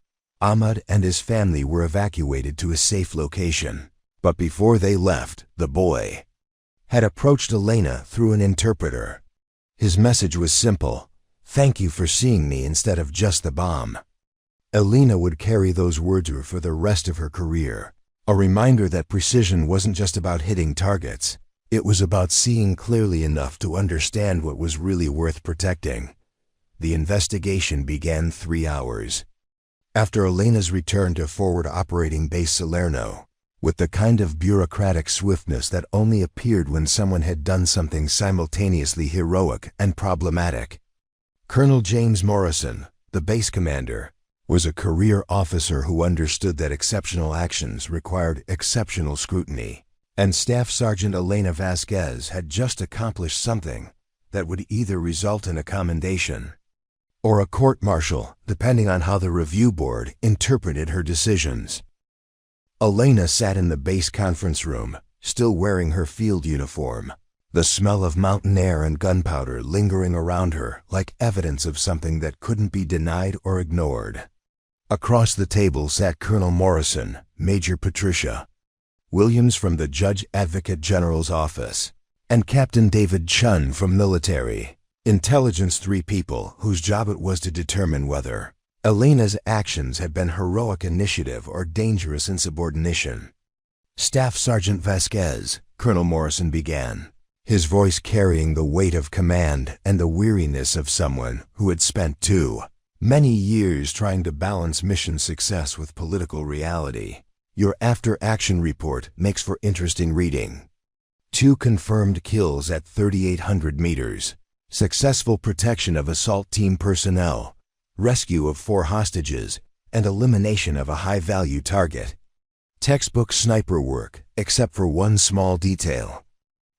Ahmad and his family were evacuated to a safe location, but before they left, the boy had approached Elena through an interpreter. His message was simple: "Thank you for seeing me instead of just the bomb." Elena would carry those words with her for the rest of her career, a reminder that precision wasn't just about hitting targets. It was about seeing clearly enough to understand what was really worth protecting. The investigation began 3 hours after Elena's return to forward operating base Salerno, with the kind of bureaucratic swiftness that only appeared when someone had done something simultaneously heroic and problematic. Colonel James Morrison, the base commander, was a career officer who understood that exceptional actions required exceptional scrutiny, and Staff Sergeant Elena Vasquez had just accomplished something that would either result in a commendation or a court-martial, depending on how the review board interpreted her decisions. Elena sat in the base conference room, still wearing her field uniform, the smell of mountain air and gunpowder lingering around her like evidence of something that couldn't be denied or ignored. Across the table sat Colonel Morrison, Major Patricia Williams from the Judge Advocate General's office, and Captain David Chun from military intelligence, 3 people whose job it was to determine whether Elena's actions had been heroic initiative or dangerous insubordination. "Staff Sergeant Vasquez," Colonel Morrison began, his voice carrying the weight of command and the weariness of someone who had spent too many years trying to balance mission success with political reality. "Your after-action report makes for interesting reading. 2 confirmed kills at 3,800 meters. Successful protection of assault team personnel, rescue of 4 hostages, and elimination of a high-value target. Textbook sniper work, except for one small detail."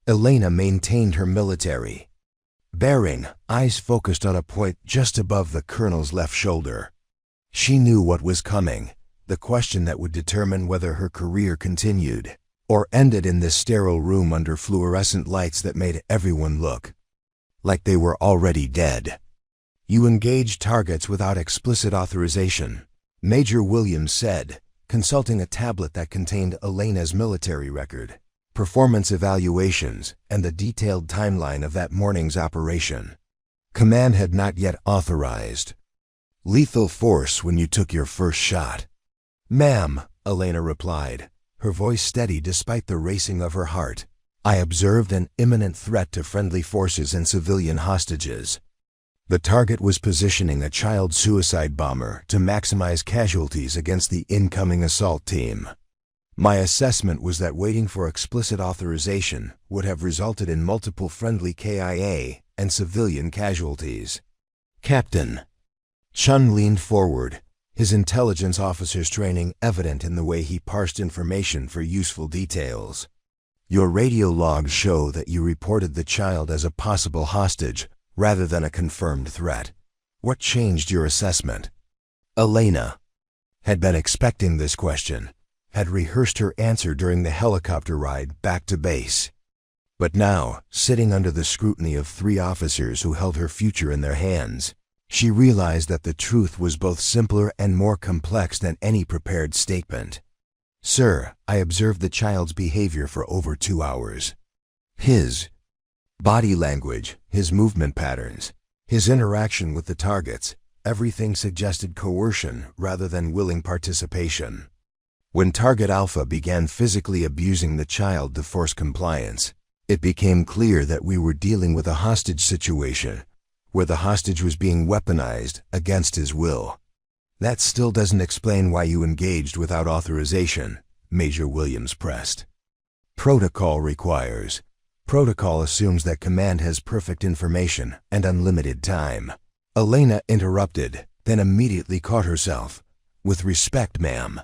Elena maintained her military bearing, eyes focused on a point just above the colonel's left shoulder. She knew what was coming, the question that would determine whether her career continued or ended in this sterile room under fluorescent lights that made everyone look like they were already dead. "You engage targets without explicit authorization," Major Williams said, consulting a tablet that contained Elena's military record, performance evaluations, and the detailed timeline of that morning's operation. "Command had not yet authorized lethal force when you took your first shot." "Ma'am," Elena replied, her voice steady despite the racing of her heart, "I observed an imminent threat to friendly forces and civilian hostages. The target was positioning a child suicide bomber to maximize casualties against the incoming assault team. My assessment was that waiting for explicit authorization would have resulted in multiple friendly KIA and civilian casualties." "Captain." Chun leaned forward, his intelligence officer's training evident in the way he parsed information for useful details. "Your radio logs show that you reported the child as a possible hostage rather than a confirmed threat. What changed your assessment?" "Elena." had been expecting this question, had rehearsed her answer during the helicopter ride back to base. But now, sitting under the scrutiny of 3 officers who held her future in their hands, she realized that the truth was both simpler and more complex than any prepared statement. "Sir, I observed the child's behavior for over 2 hours. His body language, his movement patterns, his interaction with the targets, everything suggested coercion rather than willing participation. When Target Alpha began physically abusing the child to force compliance, it became clear that we were dealing with a hostage situation, where the hostage was being weaponized against his will." "That still doesn't explain why you engaged without authorization," Major Williams pressed. "Protocol requires. Protocol assumes that command has perfect information and unlimited time." Elena interrupted, then immediately caught herself. "With respect, ma'am.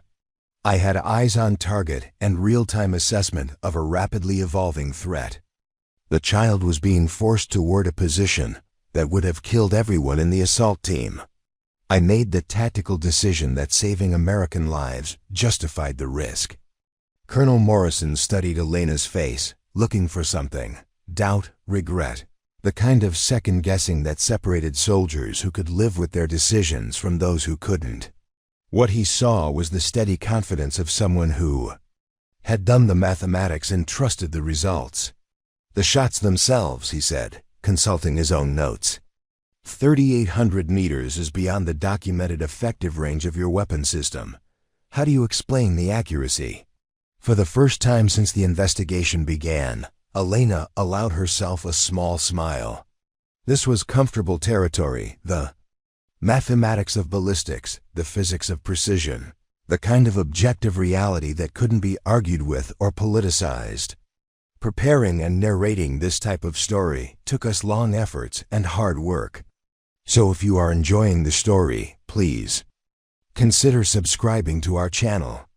I had eyes on target and real-time assessment of a rapidly evolving threat. The child was being forced toward a position that would have killed everyone in the assault team. I made the tactical decision that saving American lives justified the risk." Colonel Morrison studied Elena's face, looking for something. Doubt, regret, the kind of second-guessing that separated soldiers who could live with their decisions from those who couldn't. What he saw was the steady confidence of someone who had done the mathematics and trusted the results. "The shots themselves," he said, consulting his own notes. 3,800 meters is beyond the documented effective range of your weapon system. How do you explain the accuracy?" For the first time since the investigation began, Elena allowed herself a small smile. This was comfortable territory, the mathematics of ballistics, the physics of precision, the kind of objective reality that couldn't be argued with or politicized. Preparing and narrating this type of story took us long efforts and hard work. So if you are enjoying the story, please consider subscribing to our channel.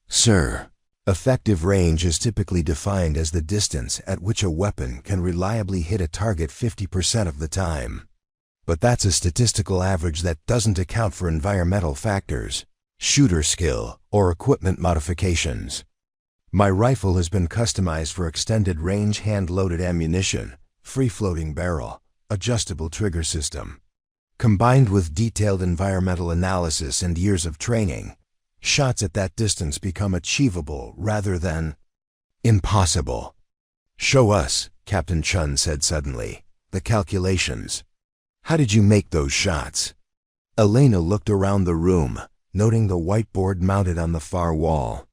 Sir, effective range is typically defined as the distance at which a weapon can reliably hit a target 50% of the time. But that's a statistical average that doesn't account for environmental factors, shooter skill, or equipment modifications. My rifle has been customized for extended range hand-loaded ammunition, free-floating barrel, adjustable trigger system. Combined with detailed environmental analysis and years of training, shots at that distance become achievable rather than impossible. "Show us," Captain Chun said suddenly, "the calculations. How did you make those shots?" Elena looked around the room, noting the whiteboard mounted on the far wall.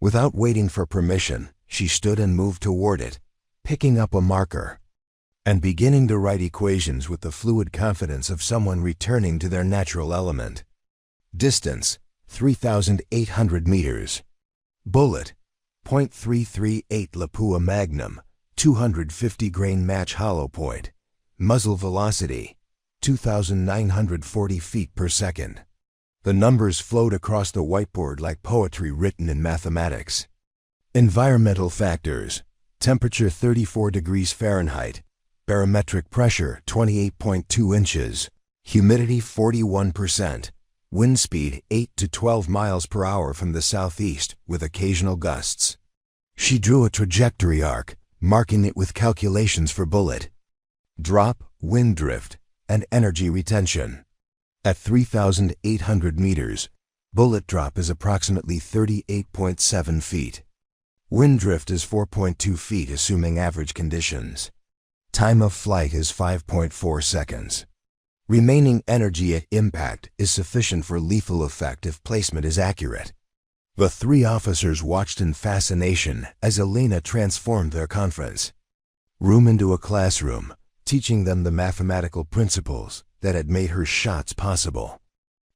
Without waiting for permission, she stood and moved toward it, picking up a marker and beginning to write equations with the fluid confidence of someone returning to their natural element. Distance, 3,800 meters. Bullet, .338 Lapua Magnum, 250 grain match hollow point. Muzzle velocity, 2,940 feet per second. The numbers flowed across the whiteboard like poetry written in mathematics. Environmental factors: temperature 34 degrees Fahrenheit, barometric pressure 28.2 inches, humidity 41%, wind speed 8 to 12 miles per hour from the southeast with occasional gusts. She drew a trajectory arc, marking it with calculations for bullet drop, wind drift, and energy retention. At 3,800 meters, bullet drop is approximately 38.7 feet. Wind drift is 4.2 feet assuming average conditions. Time of flight is 5.4 seconds. Remaining energy at impact is sufficient for lethal effect if placement is accurate. The 3 officers watched in fascination as Elena transformed their conference room into a classroom, teaching them the mathematical principles that had made her shots possible.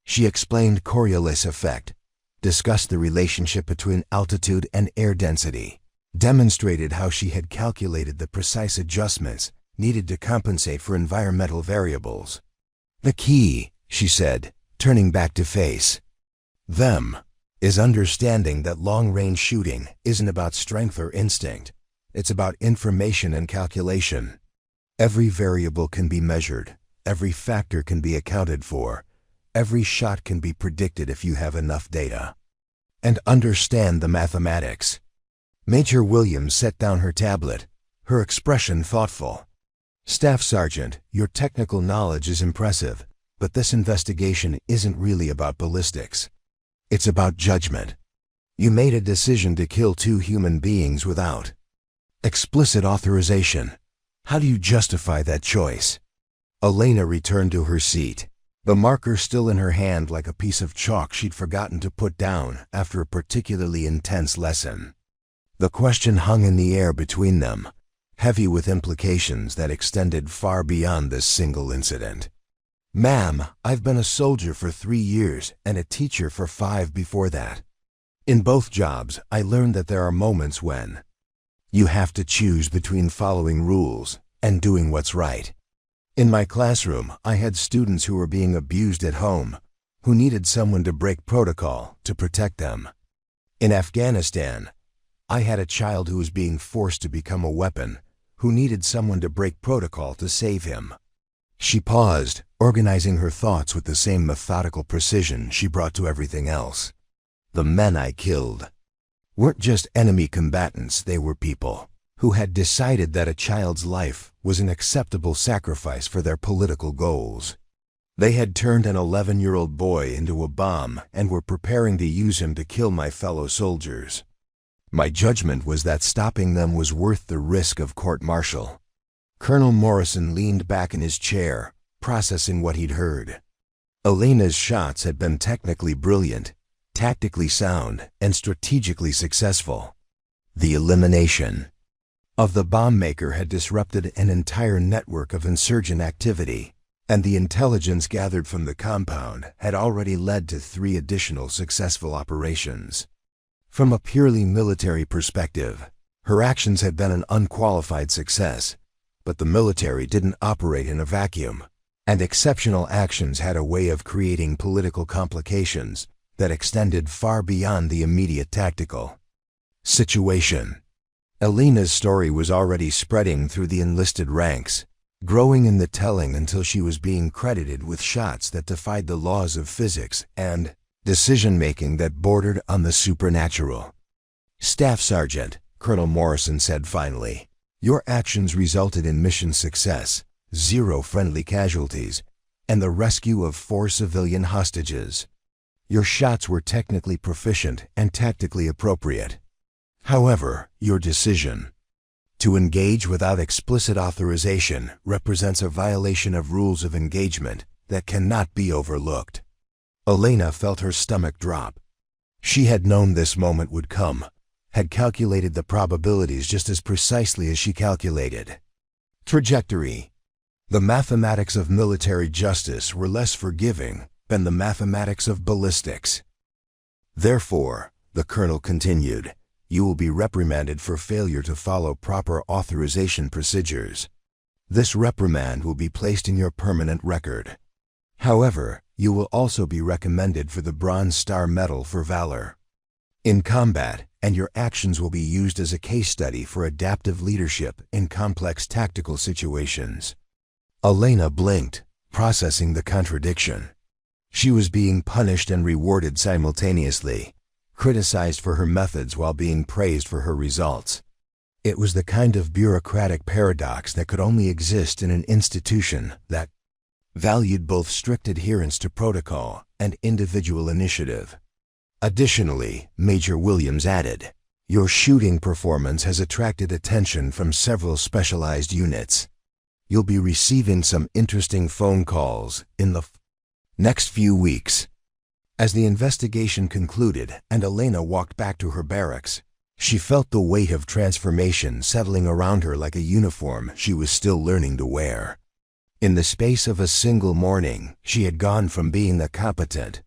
She explained Coriolis effect, discussed the relationship between altitude and air density, demonstrated how she had calculated the precise adjustments needed to compensate for environmental variables. "The key," she said, turning back to face them, "is understanding that long-range shooting isn't about strength or instinct. It's about information and calculation. Every variable can be measured, every factor can be accounted for, every shot can be predicted if you have enough data and understand the mathematics. Major Williams set down her tablet, her expression thoughtful. Staff Sergeant, your technical knowledge is impressive, but this investigation isn't really about ballistics. It's about judgment. You made a decision to kill 2 human beings without explicit authorization. How do you justify that choice? Elena returned to her seat, the marker still in her hand like a piece of chalk she'd forgotten to put down after a particularly intense lesson. The question hung in the air between them, heavy with implications that extended far beyond this single incident. Ma'am, I've been a soldier for 3 years and a teacher for 5 before that. In both jobs, I learned that there are moments when you have to choose between following rules and doing what's right. In my classroom, I had students who were being abused at home, who needed someone to break protocol to protect them. In Afghanistan, I had a child who was being forced to become a weapon, who needed someone to break protocol to save him. She paused, organizing her thoughts with the same methodical precision she brought to everything else. The men I killed weren't just enemy combatants, they were people who had decided that a child's life was an acceptable sacrifice for their political goals. They had turned an 11-year-old boy into a bomb and were preparing to use him to kill my fellow soldiers. My judgment was that stopping them was worth the risk of court-martial. Colonel Morrison leaned back in his chair, processing what he'd heard. Elena's shots had been technically brilliant, tactically sound, and strategically successful. The elimination of the bomb maker had disrupted an entire network of insurgent activity, and the intelligence gathered from the compound had already led to 3 additional successful operations. From a purely military perspective, her actions had been an unqualified success, but the military didn't operate in a vacuum, and exceptional actions had a way of creating political complications that extended far beyond the immediate tactical situation. Elena's story was already spreading through the enlisted ranks, growing in the telling until she was being credited with shots that defied the laws of physics and decision-making that bordered on the supernatural. Staff Sergeant, Colonel Morrison said finally, your actions resulted in mission success, 0 friendly casualties, and the rescue of 4 civilian hostages. Your shots were technically proficient and tactically appropriate. However, your decision to engage without explicit authorization represents a violation of rules of engagement that cannot be overlooked. Elena felt her stomach drop. She had known this moment would come, had calculated the probabilities just as precisely as she calculated trajectory. The mathematics of military justice were less forgiving than the mathematics of ballistics. Therefore, the colonel continued, you will be reprimanded for failure to follow proper authorization procedures. This reprimand will be placed in your permanent record. However, you will also be recommended for the Bronze Star Medal for Valor in combat, and your actions will be used as a case study for adaptive leadership in complex tactical situations. Elena blinked, processing the contradiction. She was being punished and rewarded simultaneously, criticized for her methods while being praised for her results. It was the kind of bureaucratic paradox that could only exist in an institution that valued both strict adherence to protocol and individual initiative. Additionally, Major Williams added, your shooting performance has attracted attention from several specialized units. You'll be receiving some interesting phone calls in the next few weeks. As the investigation concluded and Elena walked back to her barracks, she felt the weight of transformation settling around her like a uniform she was still learning to wear. In the space of a single morning, she had gone from being a competent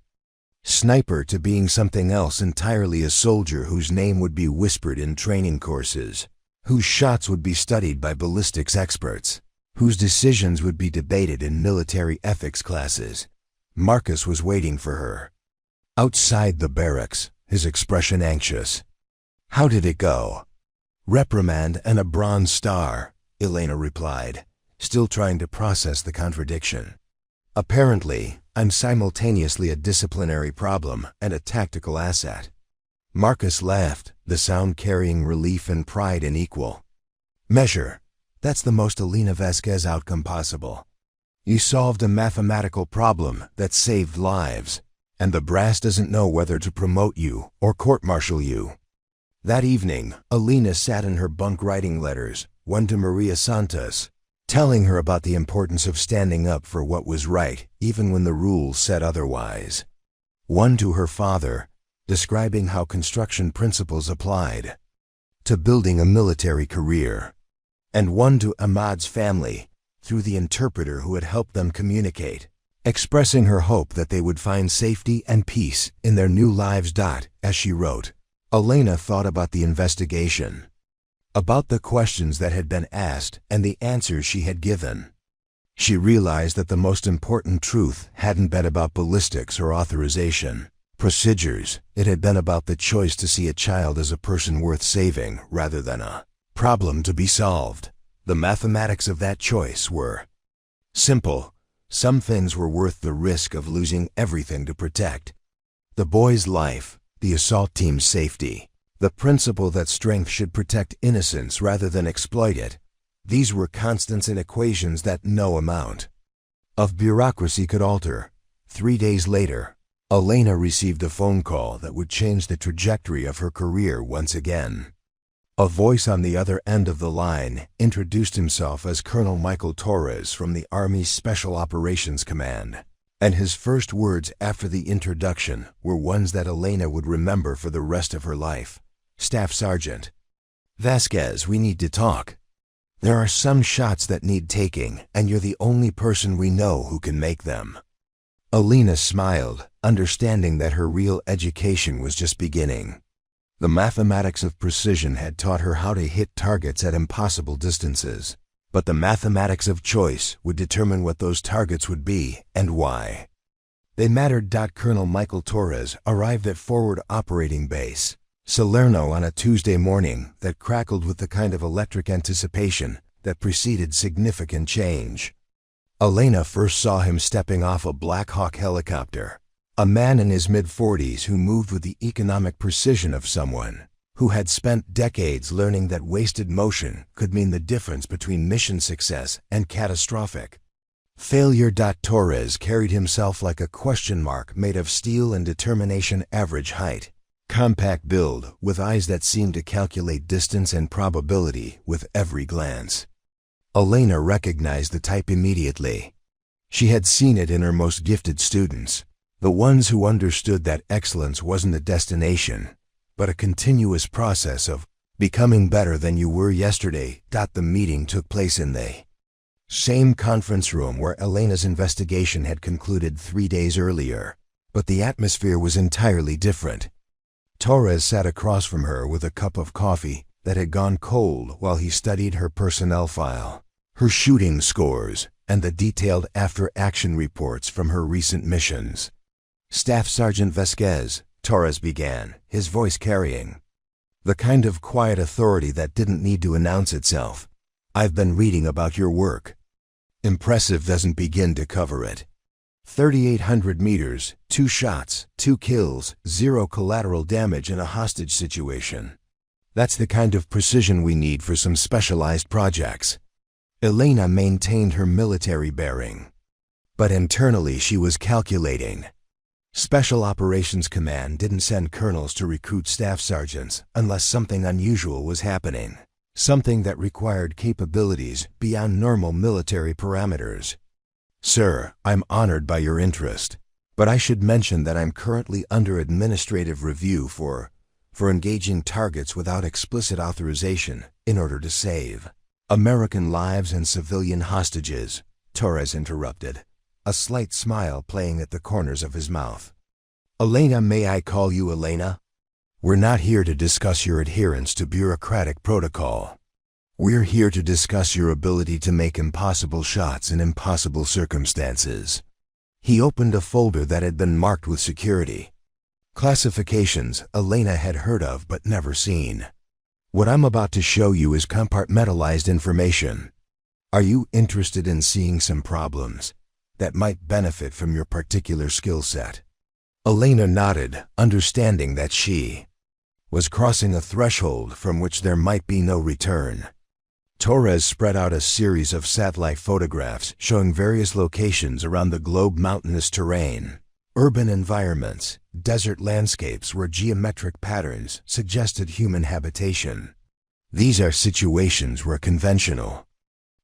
sniper to being something else entirely, a soldier whose name would be whispered in training courses, whose shots would be studied by ballistics experts, whose decisions would be debated in military ethics classes. Marcus was waiting for her outside the barracks, his expression anxious. How did it go? Reprimand and a Bronze Star, Elena replied, still trying to process the contradiction. Apparently, I'm simultaneously a disciplinary problem and a tactical asset." Marcus laughed, the sound carrying relief and pride in equal measure. "That's the most Elena Vasquez outcome possible. You solved a mathematical problem that saved lives, and the brass doesn't know whether to promote you or court-martial you." That evening, Elena sat in her bunk writing letters, one to Maria Santos, telling her about the importance of standing up for what was right, even when the rules said otherwise. One to her father, describing how construction principles applied to building a military career. And one to Ahmad's family, through the interpreter who had helped them communicate, expressing her hope that they would find safety and peace in their new lives. As she wrote, Elena thought about the investigation, about the questions that had been asked and the answers she had given. She realized that the most important truth hadn't been about ballistics or authorization procedures. It had been about the choice to see a child as a person worth saving rather than a problem to be solved. The mathematics of that choice were simple. Some things were worth the risk of losing everything to protect the boy's life, the assault team's safety, the principle that strength should protect innocence rather than exploit it. These were constants in equations that no amount of bureaucracy could alter. 3 days later, Elena received a phone call that would change the trajectory of her career once again. A voice on the other end of the line introduced himself as Colonel Michael Torres from the Army's Special Operations Command, and his first words after the introduction were ones that Elena would remember for the rest of her life. "Staff Sergeant Vasquez, we need to talk. There are some shots that need taking, and you're the only person we know who can make them." Elena smiled, understanding that her real education was just beginning. The mathematics of precision had taught her how to hit targets at impossible distances, but the mathematics of choice would determine what those targets would be and why. They mattered. Colonel Michael Torres arrived at Forward Operating Base Salerno on a Tuesday morning that crackled with the kind of electric anticipation that preceded significant change. Elena first saw him stepping off a Black Hawk helicopter, a man in his mid-40s who moved with the economic precision of someone who had spent decades learning that wasted motion could mean the difference between mission success and catastrophic failure. Torres carried himself like a question mark made of steel and determination. Average height, compact build, with eyes that seemed to calculate distance and probability with every glance. Elena recognized the type immediately. She had seen it in her most gifted students, the ones who understood that excellence wasn't a destination, but a continuous process of becoming better than you were yesterday. The meeting took place in the same conference room where Elena's investigation had concluded 3 days earlier, but the atmosphere was entirely different. Torres sat across from her with a cup of coffee that had gone cold while he studied her personnel file, her shooting scores, and the detailed after-action reports from her recent missions. "Staff Sergeant Vasquez," Torres began, his voice carrying the kind of quiet authority that didn't need to announce itself. "I've been reading about your work. Impressive doesn't begin to cover it. 3,800 meters, 2 shots, 2 kills, 0 collateral damage in a hostage situation. That's the kind of precision we need for some specialized projects." Elena maintained her military bearing, but internally she was calculating. Special Operations Command didn't send colonels to recruit staff sergeants unless something unusual was happening, something that required capabilities beyond normal military parameters. "Sir, I'm honored by your interest, but I should mention that I'm currently under administrative review for engaging targets without explicit authorization in order to save American lives and civilian hostages," Torres interrupted, a slight smile playing at the corners of his mouth. "Elena, may I call you Elena? We're not here to discuss your adherence to bureaucratic protocol. We're here to discuss your ability to make impossible shots in impossible circumstances." He opened a folder that had been marked with security classifications Elena had heard of but never seen. "What I'm about to show you is compartmentalized information. Are you interested in seeing some problems that might benefit from your particular skill set. Elena nodded, understanding that she was crossing a threshold from which there might be no return. Torres spread out a series of satellite photographs showing various locations around the globe: mountainous terrain, urban environments, desert landscapes where geometric patterns suggested human habitation. These are situations where conventional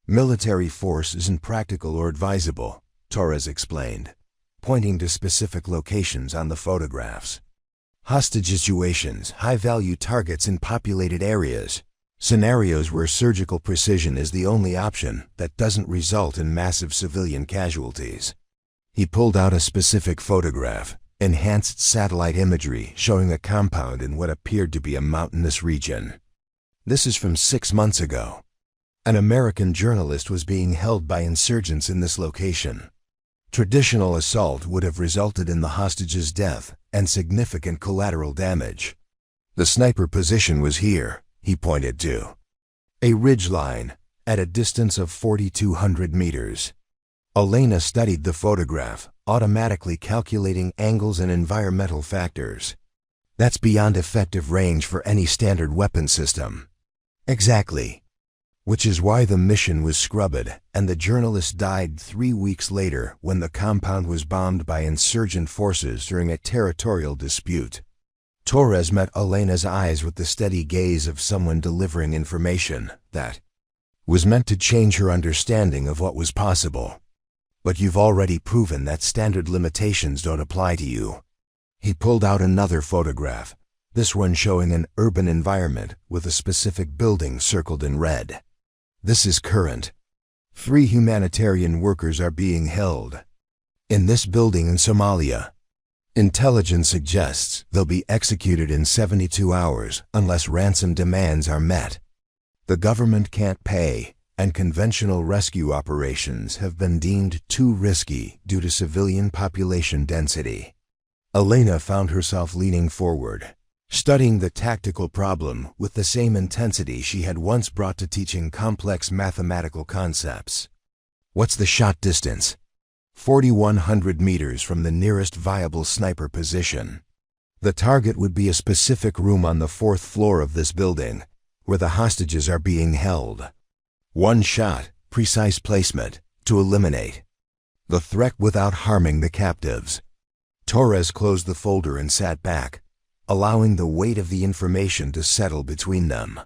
military force isn't practical or advisable, Torres explained, pointing to specific locations on the photographs. Hostage situations, high-value targets in populated areas, scenarios where surgical precision is the only option that doesn't result in massive civilian casualties. He pulled out a specific photograph, enhanced satellite imagery showing a compound in what appeared to be a mountainous region. This is from 6 months ago. An American journalist was being held by insurgents in this location. Traditional assault would have resulted in the hostage's death and significant collateral damage. The sniper position was here, he pointed to a ridgeline at a distance of 4,200 meters. Elena studied the photograph, automatically calculating angles and environmental factors. That's beyond effective range for any standard weapon system. Exactly. Which is why the mission was scrubbed, and the journalist died 3 weeks later when the compound was bombed by insurgent forces during a territorial dispute. Torres met Elena's eyes with the steady gaze of someone delivering information that was meant to change her understanding of what was possible. But you've already proven that standard limitations don't apply to you. He pulled out another photograph, this one showing an urban environment with a specific building circled in red. This is current. 3 humanitarian workers are being held in this building in Somalia. Intelligence suggests they'll be executed in 72 hours unless ransom demands are met. The government can't pay, and conventional rescue operations have been deemed too risky due to civilian population density. Elena found herself leaning forward, studying the tactical problem with the same intensity she had once brought to teaching complex mathematical concepts. What's the shot distance? 4,100 meters from the nearest viable sniper position. The target would be a specific room on the 4th floor of this building, where the hostages are being held. 1 shot, precise placement, to eliminate the threat without harming the captives. Torres closed the folder and sat back, allowing the weight of the information to settle between them.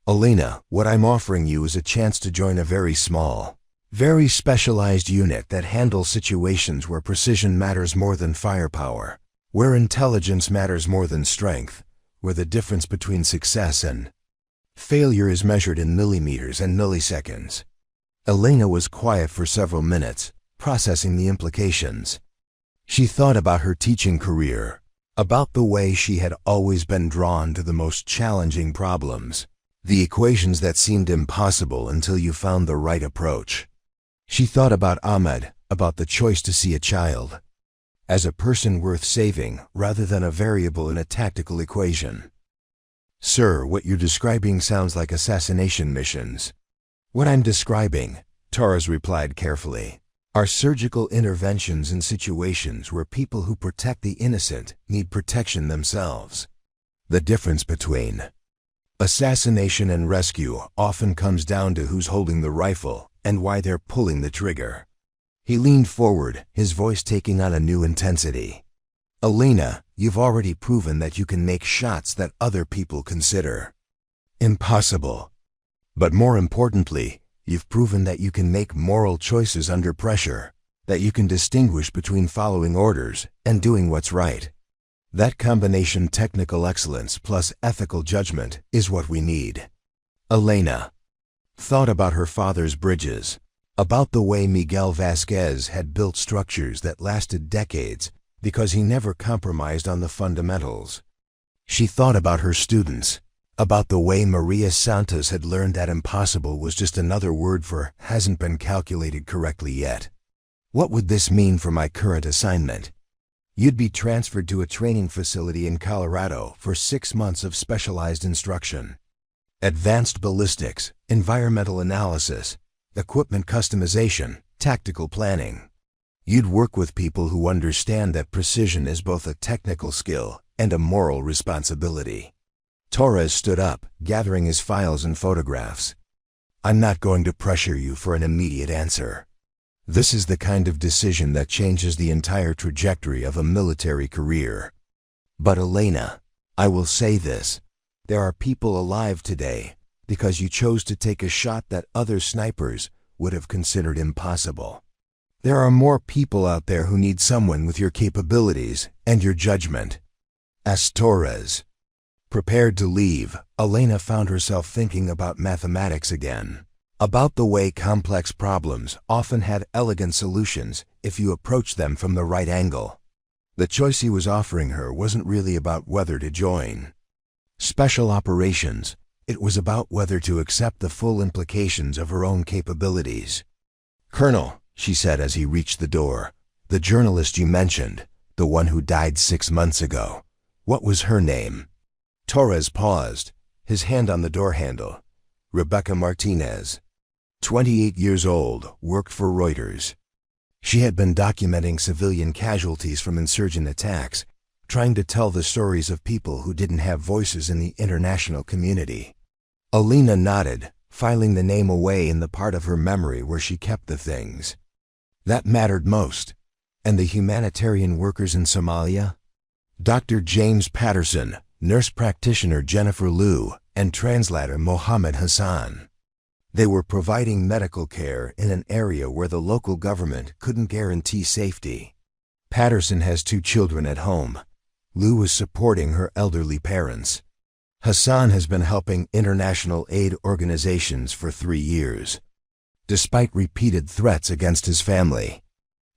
Elena, what I'm offering you is a chance to join a very small, very specialized unit that handles situations where precision matters more than firepower, where intelligence matters more than strength, where the difference between success and failure is measured in millimeters and milliseconds. Elena was quiet for several minutes, processing the implications. She thought about her teaching career, about the way she had always been drawn to the most challenging problems, the equations that seemed impossible until you found the right approach. She thought about Ahmed, about the choice to see a child as a person worth saving rather than a variable in a tactical equation. Sir, what you're describing sounds like assassination missions. What I'm describing, Torres replied carefully, are surgical interventions in situations where people who protect the innocent need protection themselves. The difference between assassination and rescue often comes down to who's holding the rifle and why they're pulling the trigger. He leaned forward, his voice taking on a new intensity. Elena, you've already proven that you can make shots that other people consider impossible. But more importantly, you've proven that you can make moral choices under pressure, that you can distinguish between following orders and doing what's right. That combination, technical excellence plus ethical judgment, is what we need. Elena thought about her father's bridges, about the way Miguel Vasquez had built structures that lasted decades because he never compromised on the fundamentals. She thought about her students, about the way Maria Santos had learned that impossible was just another word for hasn't been calculated correctly yet. What would this mean for my current assignment? You'd be transferred to a training facility in Colorado for 6 months of specialized instruction. Advanced ballistics, environmental analysis, equipment customization, tactical planning. You'd work with people who understand that precision is both a technical skill and a moral responsibility. Torres stood up, gathering his files and photographs. I'm not going to pressure you for an immediate answer. This is the kind of decision that changes the entire trajectory of a military career. But Elena, I will say this. There are people alive today because you chose to take a shot that other snipers would have considered impossible. There are more people out there who need someone with your capabilities and your judgment. Asked Torres. Prepared to leave, Elena found herself thinking about mathematics again. About the way complex problems often had elegant solutions if you approached them from the right angle. The choice he was offering her wasn't really about whether to join special operations. It was about whether to accept the full implications of her own capabilities. "Colonel," she said as he reached the door, "the journalist you mentioned, the one who died 6 months ago, what was her name?" Torres paused, his hand on the door handle. "Rebecca Martinez. 28 years old, worked for Reuters. She had been documenting civilian casualties from insurgent attacks, trying to tell the stories of people who didn't have voices in the international community." Elena nodded, filing the name away in the part of her memory where she kept the things that mattered most. "And the humanitarian workers in Somalia?" Dr. James Patterson, nurse practitioner Jennifer Liu, and translator Mohammed Hassan. They were providing medical care in an area where the local government couldn't guarantee safety. Patterson has 2 children at home. Liu was supporting her elderly parents. Hassan has been helping international aid organizations for 3 years, despite repeated threats against his family.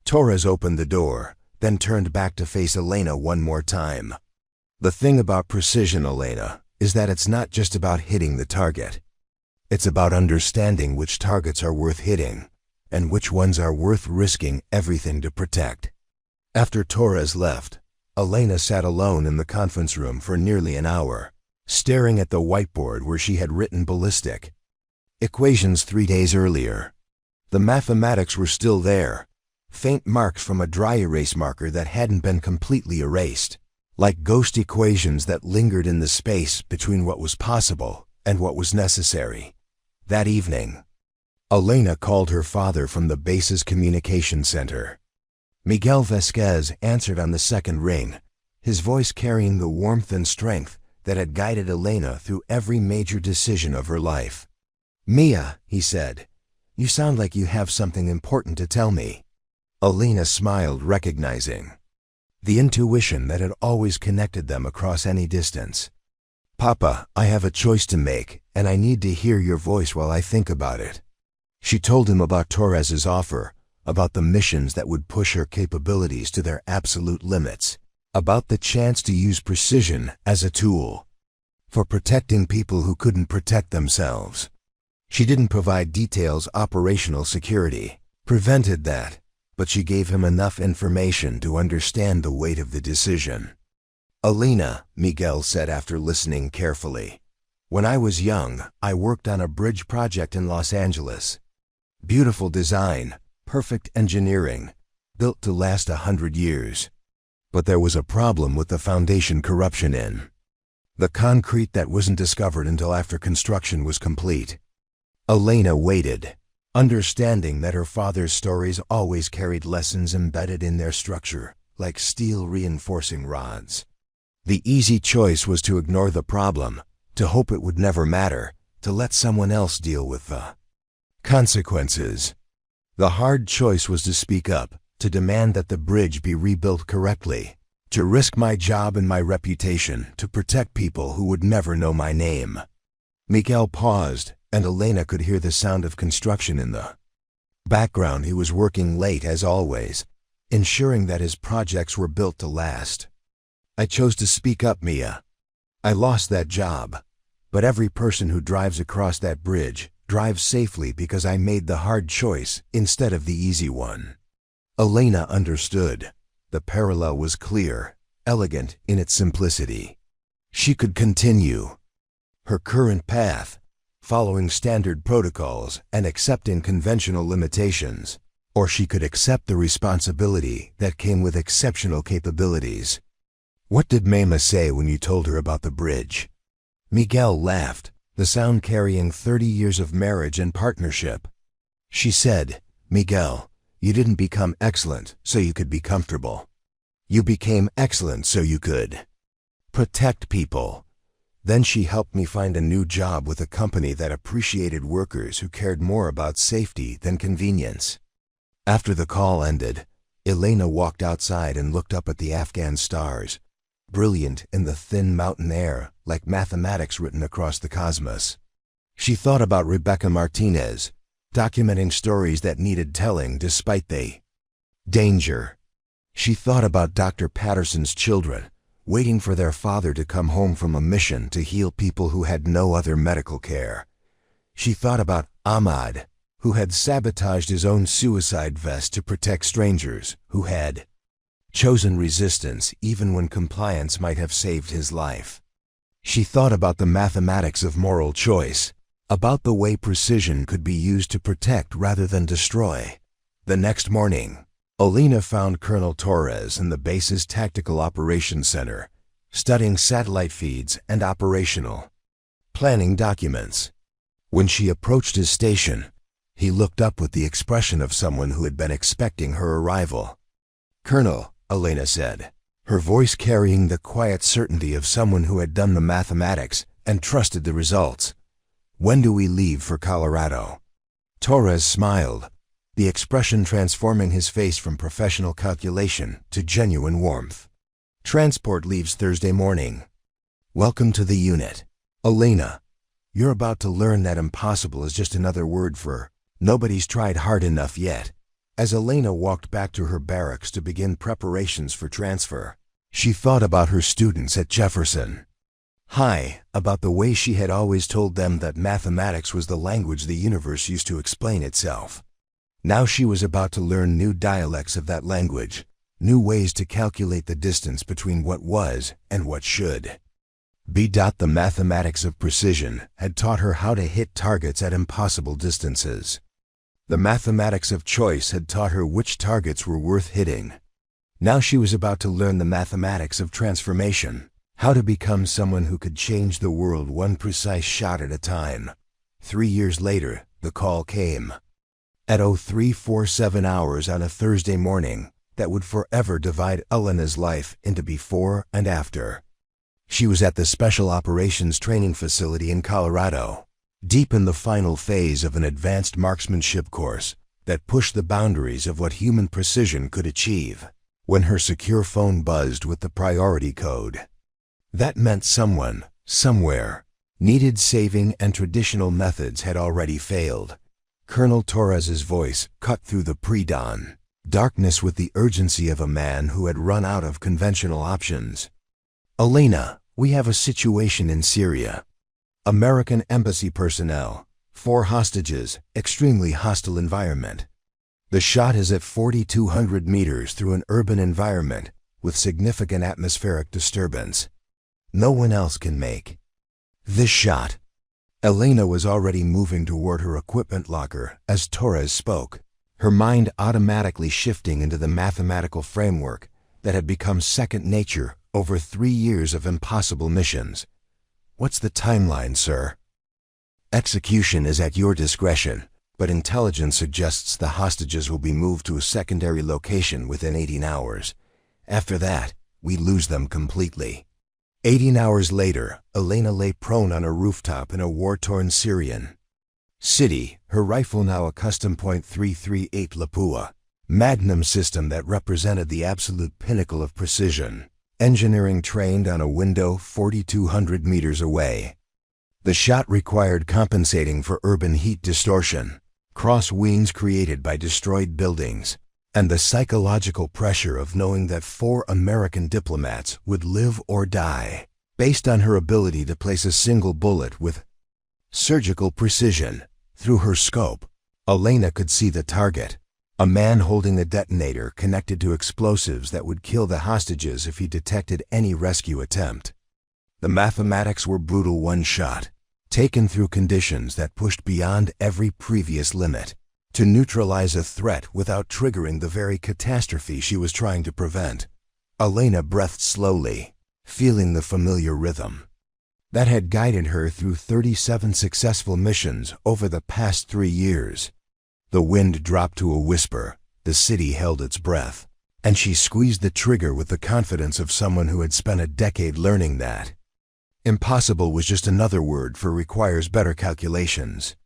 Torres opened the door, then turned back to face Elena one more time. "The thing about precision, Elena, is that it's not just about hitting the target. It's about understanding which targets are worth hitting, and which ones are worth risking everything to protect." After Torres left, Elena sat alone in the conference room for nearly an hour, staring at the whiteboard where she had written ballistic equations 3 days earlier. The mathematics were still there, faint marks from a dry erase marker that hadn't been completely erased, like ghost equations that lingered in the space between what was possible and what was necessary. That evening, Elena called her father from the base's communication center. Miguel Vasquez answered on the second ring, his voice carrying the warmth and strength that had guided Elena through every major decision of her life. "Mia," he said, "you sound like you have something important to tell me." Elena smiled, recognizing the intuition that had always connected them across any distance. "Papa, I have a choice to make, and I need to hear your voice while I think about it." She told him about Torres's offer, about the missions that would push her capabilities to their absolute limits, about the chance to use precision as a tool for protecting people who couldn't protect themselves. She didn't provide details. Operational security prevented that, but she gave him enough information to understand the weight of the decision. "Elena," Miguel said after listening carefully, "when I was young, I worked on a bridge project in Los Angeles. Beautiful design, perfect engineering, built to last 100 years. But there was a problem with the foundation corruption in the concrete that wasn't discovered until after construction was complete." Elena waited, understanding that her father's stories always carried lessons embedded in their structure, like steel reinforcing rods. The easy choice was to ignore the problem, to hope it would never matter, to let someone else deal with the consequences. The hard choice was to speak up, to demand that the bridge be rebuilt correctly, to risk my job and my reputation to protect people who would never know my name. Miguel paused, and Elena could hear the sound of construction in the background. He was working late as always, ensuring that his projects were built to last. "I chose to speak up, Mia. I lost that job, but every person who drives across that bridge drives safely because I made the hard choice instead of the easy one." Elena understood. The parallel was clear, elegant in its simplicity. She could continue her current path, following standard protocols and accepting conventional limitations, or she could accept the responsibility that came with exceptional capabilities. What did Mema say when you told her about the bridge? Miguel laughed, the sound carrying 30 years of marriage and partnership. She said, "Miguel, you didn't become excellent so you could be comfortable. You became excellent so you could protect people." Then she helped me find a new job with a company that appreciated workers who cared more about safety than convenience. After the call ended, Elena walked outside and looked up at the Afghan stars, brilliant in the thin mountain air like mathematics written across the cosmos. She thought about Rebecca Martinez, documenting stories that needed telling despite the danger. She thought about Dr. Patterson's children, waiting for their father to come home from a mission to heal people who had no other medical care. She thought about Ahmad, who had sabotaged his own suicide vest to protect strangers, who had chosen resistance even when compliance might have saved his life. She thought about the mathematics of moral choice, about the way precision could be used to protect rather than destroy. The next morning, Elena found Colonel Torres in the base's Tactical Operations Center, studying satellite feeds and operational planning documents. When she approached his station, he looked up with the expression of someone who had been expecting her arrival. "Colonel," Elena said, her voice carrying the quiet certainty of someone who had done the mathematics and trusted the results. "When do we leave for Colorado?" Torres smiled, the expression transforming his face from professional calculation to genuine warmth. "Transport leaves Thursday morning." "Welcome to the unit." "Elena, you're about to learn that impossible is just another word for nobody's tried hard enough yet." As Elena walked back to her barracks to begin preparations for transfer, she thought about her students at Jefferson High, about the way she had always told them that mathematics was the language the universe used to explain itself. Now she was about to learn new dialects of that language, new ways to calculate the distance between what was and what should be. The mathematics of precision had taught her how to hit targets at impossible distances. The mathematics of choice had taught her which targets were worth hitting. Now she was about to learn the mathematics of transformation, how to become someone who could change the world one precise shot at a time. 3 years later, the call came. At 0347 hours on a Thursday morning, that would forever divide Elena's life into before and after. She was at the Special Operations Training Facility in Colorado, deep in the final phase of an advanced marksmanship course that pushed the boundaries of what human precision could achieve, when her secure phone buzzed with the priority code. That meant someone, somewhere, needed saving and traditional methods had already failed. Colonel Torres's voice cut through the pre-dawn darkness with the urgency of a man who had run out of conventional options. "Elena, we have a situation in Syria. American embassy personnel, 4 hostages, extremely hostile environment. The shot is at 4,200 meters through an urban environment with significant atmospheric disturbance. No one else can make this shot." Elena was already moving toward her equipment locker as Torres spoke, her mind automatically shifting into the mathematical framework that had become second nature over 3 years of impossible missions. "What's the timeline, sir?" "Execution is at your discretion, but intelligence suggests the hostages will be moved to a secondary location within 18 hours. After that, we lose them completely." 18 hours later, Elena lay prone on a rooftop in a war-torn Syrian city, her rifle now a custom .338 Lapua Magnum system that represented the absolute pinnacle of precision. Engineering trained on a window 4,200 meters away. The shot required compensating for urban heat distortion, cross winds created by destroyed buildings, and the psychological pressure of knowing that 4 American diplomats would live or die based on her ability to place a single bullet with surgical precision. Through her scope, Elena could see the target, a man holding a detonator connected to explosives that would kill the hostages if he detected any rescue attempt. The mathematics were brutal one shot, taken through conditions that pushed beyond every previous limit. to neutralize a threat without triggering the very catastrophe she was trying to prevent. Elena breathed slowly, feeling the familiar rhythm that had guided her through 37 successful missions over the past 3 years. The wind dropped to a whisper, the city held its breath, and she squeezed the trigger with the confidence of someone who had spent a decade learning that impossible was just another word for requires better calculations.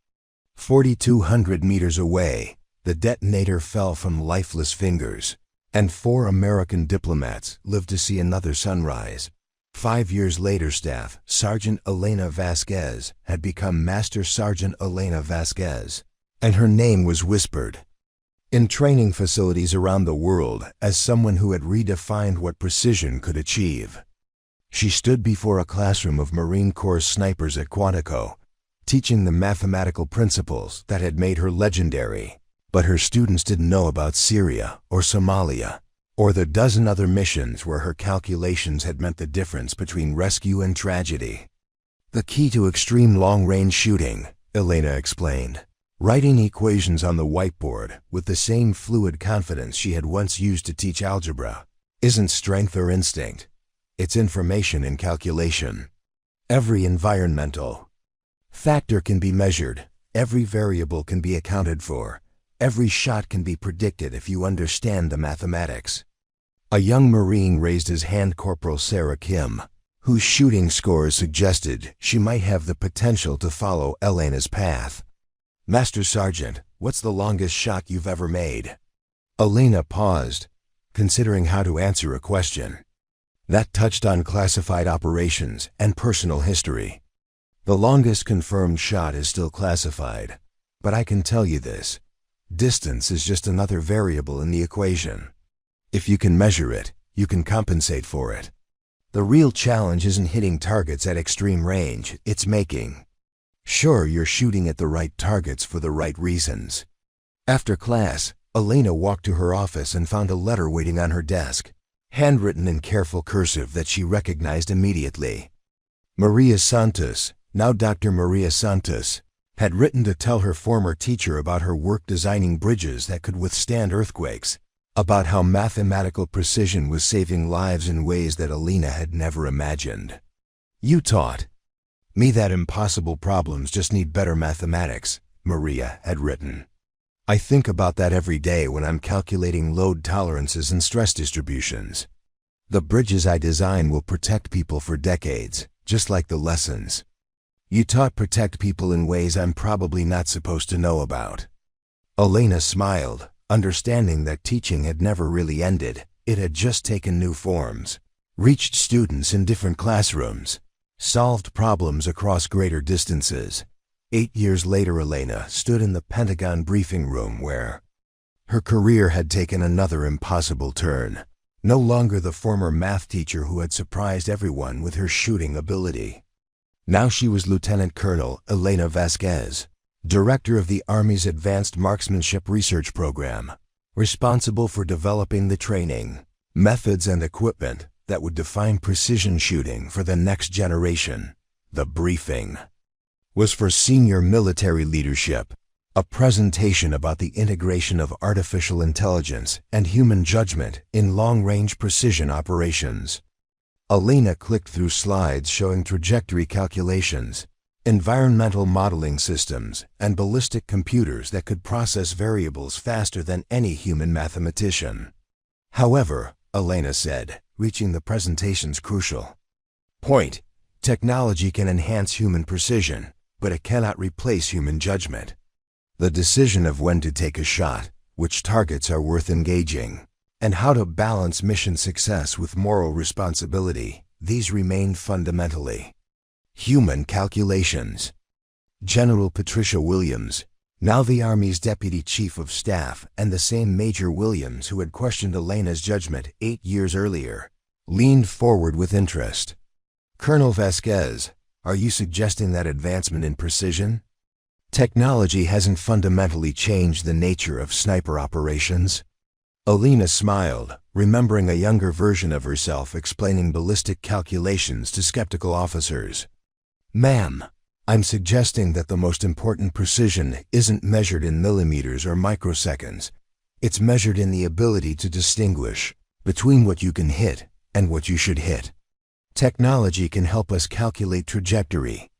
4,200 meters away, the detonator fell from lifeless fingers, and 4 American diplomats lived to see another sunrise. 5 years later, Staff Sergeant Elena Vasquez had become Master Sergeant Elena Vasquez, and her name was whispered in training facilities around the world as someone who had redefined what precision could achieve. She stood before a classroom of Marine Corps snipers at Quantico, teaching the mathematical principles that had made her legendary. But her students didn't know about Syria or Somalia, or the dozen other missions where her calculations had meant the difference between rescue and tragedy. The key to extreme long-range shooting, Elena explained, writing equations on the whiteboard with the same fluid confidence she had once used to teach algebra, isn't strength or instinct. It's information and calculation. Every environmental factor can be measured, every variable can be accounted for, every shot can be predicted if you understand the mathematics. A young Marine raised his hand, Corporal Sarah Kim, whose shooting scores suggested she might have the potential to follow Elena's path. Master Sergeant, what's the longest shot you've ever made? Elena paused, considering how to answer a question that touched on classified operations and personal history. The longest confirmed shot is still classified, but I can tell you this: distance is just another variable in the equation. If you can measure it, you can compensate for it. The real challenge isn't hitting targets at extreme range, it's making sure you're shooting at the right targets for the right reasons. After class, Elena walked to her office and found a letter waiting on her desk, handwritten in careful cursive that she recognized immediately. Maria Santos, now Dr. Maria Santos, had written to tell her former teacher about her work designing bridges that could withstand earthquakes, about how mathematical precision was saving lives in ways that Elena had never imagined. You taught me that impossible problems just need better mathematics, Maria had written. I think about that every day when I'm calculating load tolerances and stress distributions. The bridges I design will protect people for decades, just like the lessons you taught protect people in ways I'm probably not supposed to know about. Elena smiled, understanding that teaching had never really ended. It had just taken new forms, reached students in different classrooms, solved problems across greater distances. 8 years later, Elena stood in the Pentagon briefing room where her career had taken another impossible turn. No longer the former math teacher who had surprised everyone with her shooting ability. Now she was Lieutenant Colonel Elena Vasquez, Director of the Army's Advanced Marksmanship Research Program, responsible for developing the training, methods, and equipment that would define precision shooting for the next generation. The briefing was for senior military leadership, a presentation about the integration of artificial intelligence and human judgment in long-range precision operations. Elena clicked through slides showing trajectory calculations, environmental modeling systems, and ballistic computers that could process variables faster than any human mathematician. However, Elena said, reaching the presentation's crucial point, technology can enhance human precision, but it cannot replace human judgment. The decision of when to take a shot, which targets are worth engaging, and how to balance mission success with moral responsibility, these remain fundamentally human calculations. General Patricia Williams, now the Army's Deputy Chief of Staff and the same Major Williams who had questioned Elena's judgment 8 years earlier, leaned forward with interest. Colonel Vasquez, are you suggesting that advancement in precision technology hasn't fundamentally changed the nature of sniper operations? Elena smiled, remembering a younger version of herself explaining ballistic calculations to skeptical officers. Ma'am, I'm suggesting that the most important precision isn't measured in millimeters or microseconds. It's measured in the ability to distinguish between what you can hit and what you should hit. Technology can help us calculate trajectory,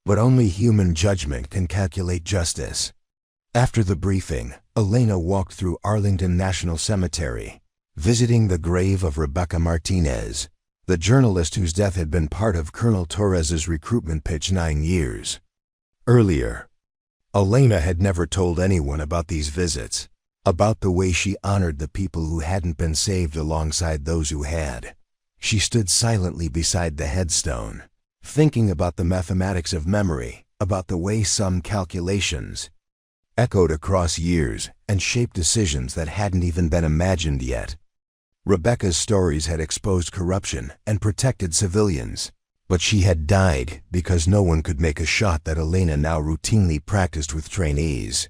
but only human judgment can calculate justice. After the briefing, Elena walked through Arlington National Cemetery, visiting the grave of Rebecca Martinez, the journalist whose death had been part of Colonel Torres's recruitment pitch 9 years earlier. Elena had never told anyone about these visits, about the way she honored the people who hadn't been saved alongside those who had. She stood silently beside the headstone, thinking about the mathematics of memory, about the way some calculations echoed across years and shaped decisions that hadn't even been imagined yet. Rebecca's stories had exposed corruption and protected civilians, but she had died because no one could make a shot that Elena now routinely practiced with trainees.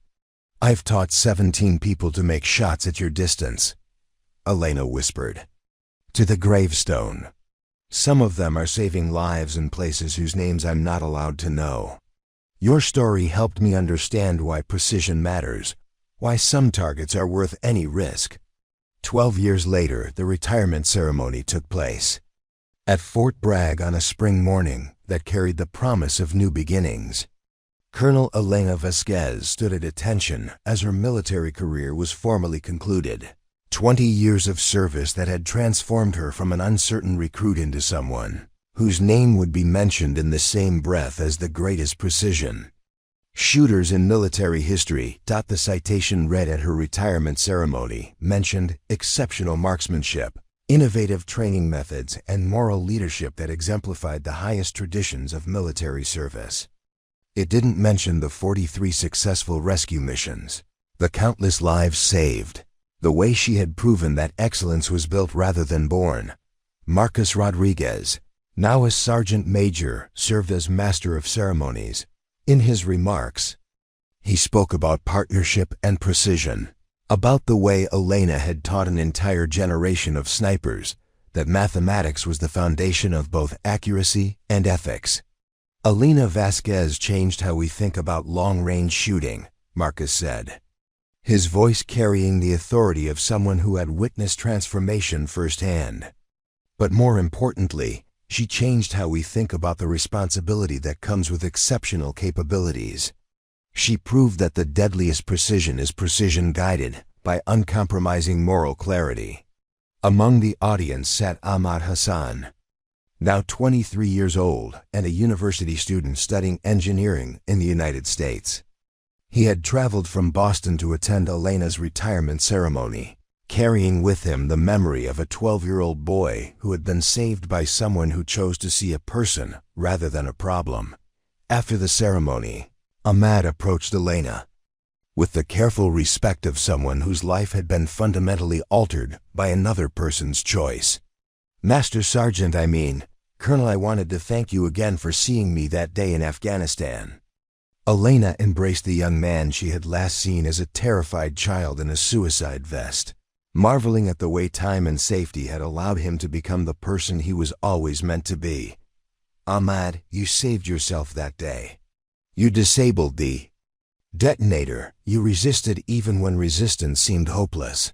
"I've taught 17 people to make shots at your distance," Elena whispered. "To the gravestone. Some of them are saving lives in places whose names I'm not allowed to know. Your story helped me understand why precision matters, why some targets are worth any risk." 12 years later, the retirement ceremony took place at Fort Bragg on a spring morning that carried the promise of new beginnings. Colonel Elena Vasquez stood at attention as her military career was formally concluded. 20 years of service that had transformed her from an uncertain recruit into someone whose name would be mentioned in the same breath as the greatest precision shooters in military history. The citation read at her retirement ceremony mentioned exceptional marksmanship, innovative training methods, and moral leadership that exemplified the highest traditions of military service. It didn't mention the 43 successful rescue missions, the countless lives saved, the way she had proven that excellence was built rather than born. Marcus Rodriguez, now a sergeant major, served as master of ceremonies. In his remarks, he spoke about partnership and precision, about the way Elena had taught an entire generation of snipers that mathematics was the foundation of both accuracy and ethics. "Elena Vasquez changed how we think about long-range shooting," Marcus said, his voice carrying the authority of someone who had witnessed transformation firsthand. "But more importantly, she changed how we think about the responsibility that comes with exceptional capabilities. She proved that the deadliest precision is precision guided by uncompromising moral clarity." Among the audience sat Ahmad Hassan, now 23 years old and a university student studying engineering in the United States. He had traveled from Boston to attend Elena's retirement ceremony, carrying with him the memory of a 12-year-old boy who had been saved by someone who chose to see a person rather than a problem. After the ceremony, Ahmad approached Elena with the careful respect of someone whose life had been fundamentally altered by another person's choice. "Master Sergeant, Colonel, I wanted to thank you again for seeing me that day in Afghanistan." Elena embraced the young man she had last seen as a terrified child in a suicide vest, marveling at the way time and safety had allowed him to become the person he was always meant to be. "Ahmad, you saved yourself that day. You disabled the detonator. You resisted even when resistance seemed hopeless.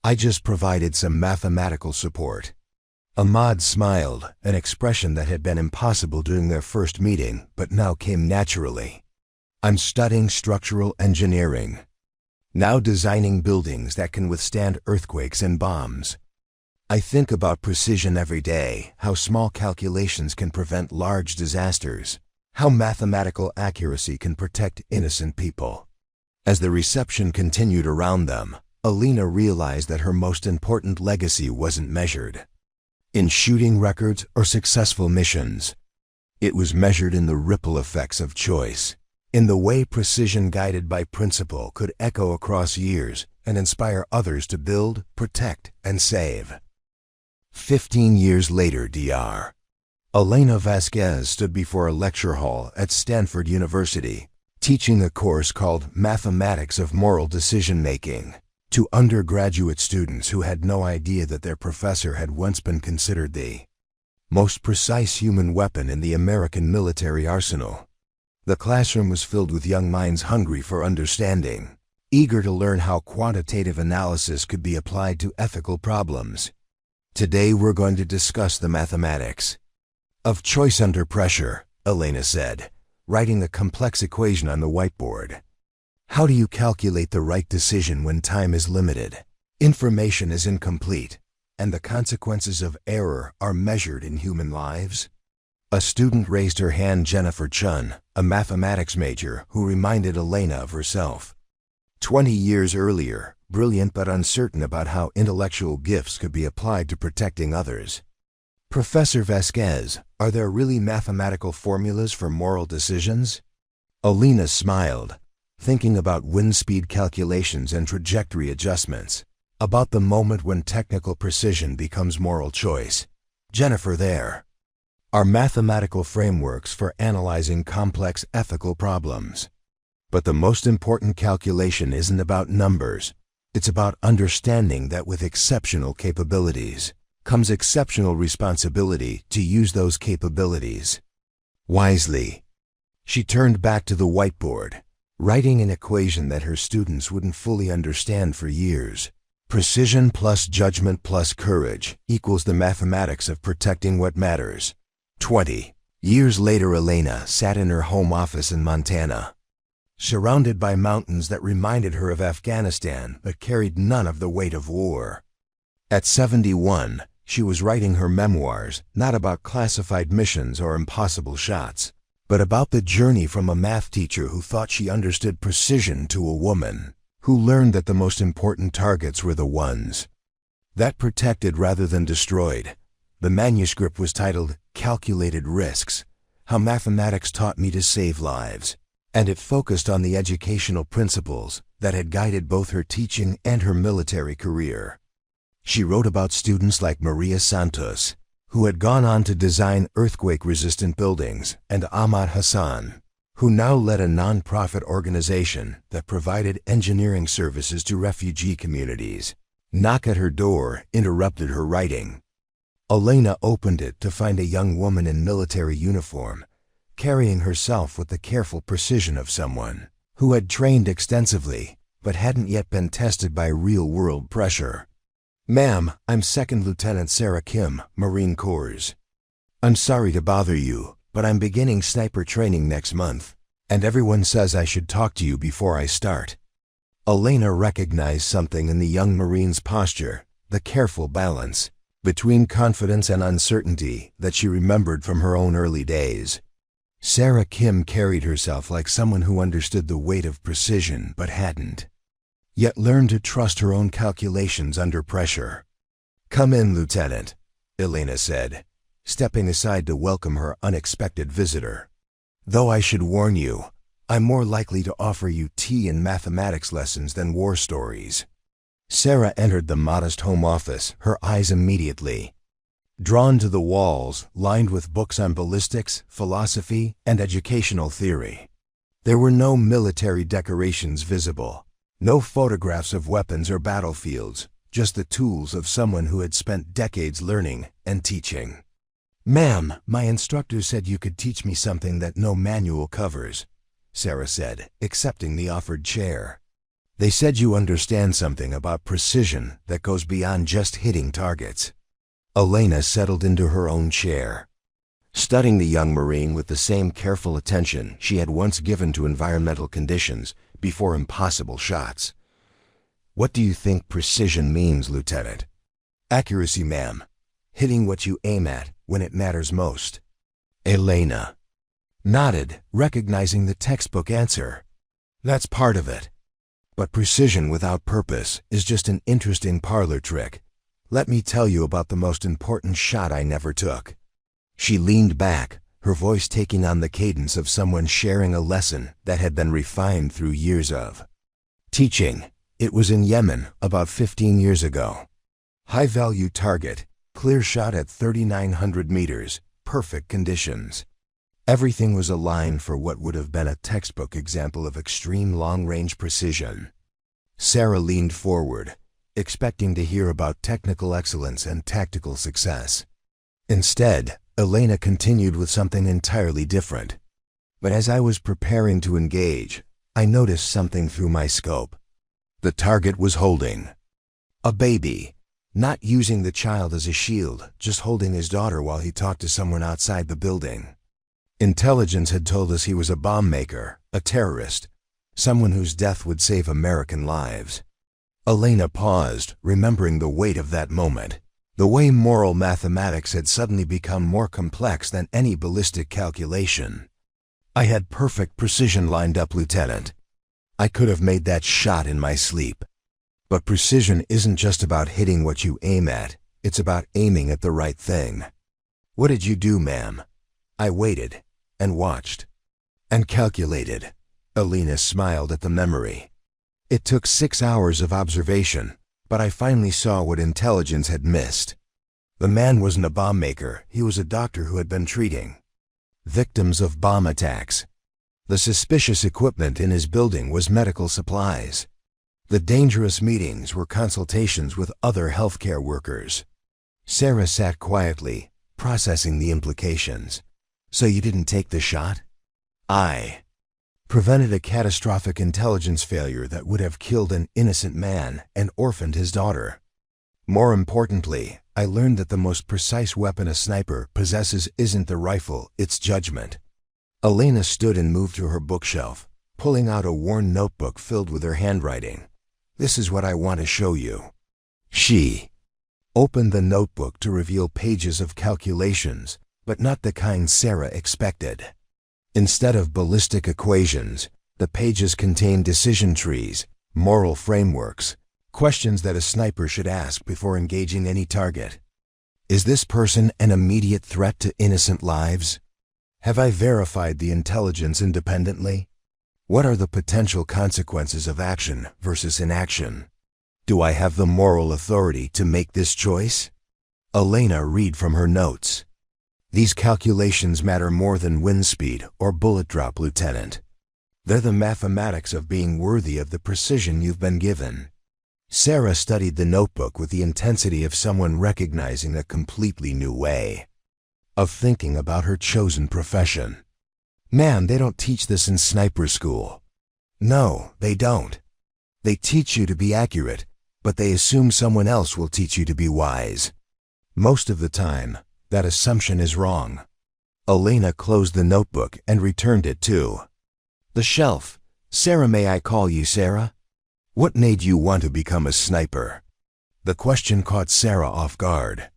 I just provided some mathematical support." Ahmad smiled, an expression that had been impossible during their first meeting but now came naturally. "I'm studying structural engineering, now designing buildings that can withstand earthquakes and bombs. I think about precision every day, how small calculations can prevent large disasters, how mathematical accuracy can protect innocent people." As the reception continued around them, Elena realized that her most important legacy wasn't measured in shooting records or successful missions. It was measured in the ripple effects of choice, in the way precision guided by principle could echo across years and inspire others to build, protect, and save. 15 years later, Dr. Elena Vasquez stood before a lecture hall at Stanford University, teaching a course called Mathematics of Moral Decision-Making to undergraduate students who had no idea that their professor had once been considered the most precise human weapon in the American military arsenal. The classroom was filled with young minds hungry for understanding, eager to learn how quantitative analysis could be applied to ethical problems. Today we're going to discuss the mathematics of choice under pressure, Elena said, writing a complex equation on the whiteboard. How do you calculate the right decision when time is limited, information is incomplete, and the consequences of error are measured in human lives? A student raised her hand, Jennifer Chun, a mathematics major, who reminded Elena of herself. 20 years earlier, brilliant but uncertain about how intellectual gifts could be applied to protecting others. Professor Vasquez, are there really mathematical formulas for moral decisions? Elena smiled, thinking about wind speed calculations and trajectory adjustments, about the moment when technical precision becomes moral choice. Jennifer, there are mathematical frameworks for analyzing complex ethical problems. But the most important calculation isn't about numbers. It's about understanding that with exceptional capabilities comes exceptional responsibility to use those capabilities wisely. She turned back to the whiteboard, writing an equation that her students wouldn't fully understand for years. Precision plus judgment plus courage equals the mathematics of protecting what matters. 20 years later, Elena sat in her home office in Montana, surrounded by mountains that reminded her of Afghanistan but carried none of the weight of war. At 71, she was writing her memoirs, not about classified missions or impossible shots, but about the journey from a math teacher who thought she understood precision to a woman who learned that the most important targets were the ones that protected rather than destroyed. The manuscript was titled Calculated Risks: How Mathematics Taught Me to Save Lives, and it focused on the educational principles that had guided both her teaching and her military career. She wrote about students like Maria Santos, who had gone on to design earthquake-resistant buildings, and Ahmad Hassan, who now led a non-profit organization that provided engineering services to refugee communities. Knock at her door interrupted her writing. Elena opened it to find a young woman in military uniform, carrying herself with the careful precision of someone who had trained extensively but hadn't yet been tested by real-world pressure. "Ma'am, I'm Second Lieutenant Sarah Kim, Marine Corps. I'm sorry to bother you, but I'm beginning sniper training next month, and everyone says I should talk to you before I start." Elena recognized something in the young Marine's posture, the careful balance between confidence and uncertainty that she remembered from her own early days. Sarah Kim carried herself like someone who understood the weight of precision but hadn't yet learned to trust her own calculations under pressure. "Come in, Lieutenant," Elena said, stepping aside to welcome her unexpected visitor. "Though I should warn you, I'm more likely to offer you tea and mathematics lessons than war stories." Sarah entered the modest home office, her eyes immediately drawn to the walls lined with books on ballistics, philosophy, and educational theory. There were no military decorations visible, no photographs of weapons or battlefields, just the tools of someone who had spent decades learning and teaching. "Ma'am, my instructor said you could teach me something that no manual covers," Sarah said, accepting the offered chair. "They said you understand something about precision that goes beyond just hitting targets." Elena settled into her own chair, studying the young Marine with the same careful attention she had once given to environmental conditions before impossible shots. "What do you think precision means, Lieutenant?" "Accuracy, ma'am. Hitting what you aim at when it matters most." Elena nodded, recognizing the textbook answer. "That's part of it. But precision without purpose is just an interesting parlor trick. Let me tell you about the most important shot I never took." She leaned back, her voice taking on the cadence of someone sharing a lesson that had been refined through years of teaching. It was in Yemen about 15 years ago. High-value target, clear shot at 3,900 meters, perfect conditions. Everything was aligned for what would have been a textbook example of extreme long-range precision. Sarah leaned forward, expecting to hear about technical excellence and tactical success. Instead, Elena continued with something entirely different. But as I was preparing to engage, I noticed something through my scope. The target was holding a baby, not using the child as a shield, just holding his daughter while he talked to someone outside the building. Intelligence had told us he was a bomb maker, a terrorist, someone whose death would save American lives. Elena paused, remembering the weight of that moment. The way moral mathematics had suddenly become more complex than any ballistic calculation. I had perfect precision lined up, Lieutenant. I could have made that shot in my sleep. But precision isn't just about hitting what you aim at, it's about aiming at the right thing. What did you do, ma'am? I waited, and watched, and calculated. Elena smiled at the memory. It took 6 hours of observation, but I finally saw what intelligence had missed. The man wasn't a bomb maker, he was a doctor who had been treating victims of bomb attacks. The suspicious equipment in his building was medical supplies. The dangerous meetings were consultations with other healthcare workers. Sarah sat quietly, processing the implications. So you didn't take the shot? I prevented a catastrophic intelligence failure that would have killed an innocent man and orphaned his daughter. More importantly, I learned that the most precise weapon a sniper possesses isn't the rifle, it's judgment. Elena stood and moved to her bookshelf, pulling out a worn notebook filled with her handwriting. This is what I want to show you. She opened the notebook to reveal pages of calculations, but not the kind Sarah expected. Instead of ballistic equations, the pages contained decision trees, moral frameworks, questions that a sniper should ask before engaging any target. Is this person an immediate threat to innocent lives? Have I verified the intelligence independently? What are the potential consequences of action versus inaction? Do I have the moral authority to make this choice? Elena read from her notes. These calculations matter more than wind speed or bullet drop, Lieutenant. They're the mathematics of being worthy of the precision you've been given. Sarah studied the notebook with the intensity of someone recognizing a completely new way of thinking about her chosen profession. Ma'am, they don't teach this in sniper school. No, they don't. They teach you to be accurate, but they assume someone else will teach you to be wise. Most of the time, that assumption is wrong. Elena closed the notebook and returned it to the shelf. Sarah, may I call you Sarah? What made you want to become a sniper? The question caught Sarah off guard.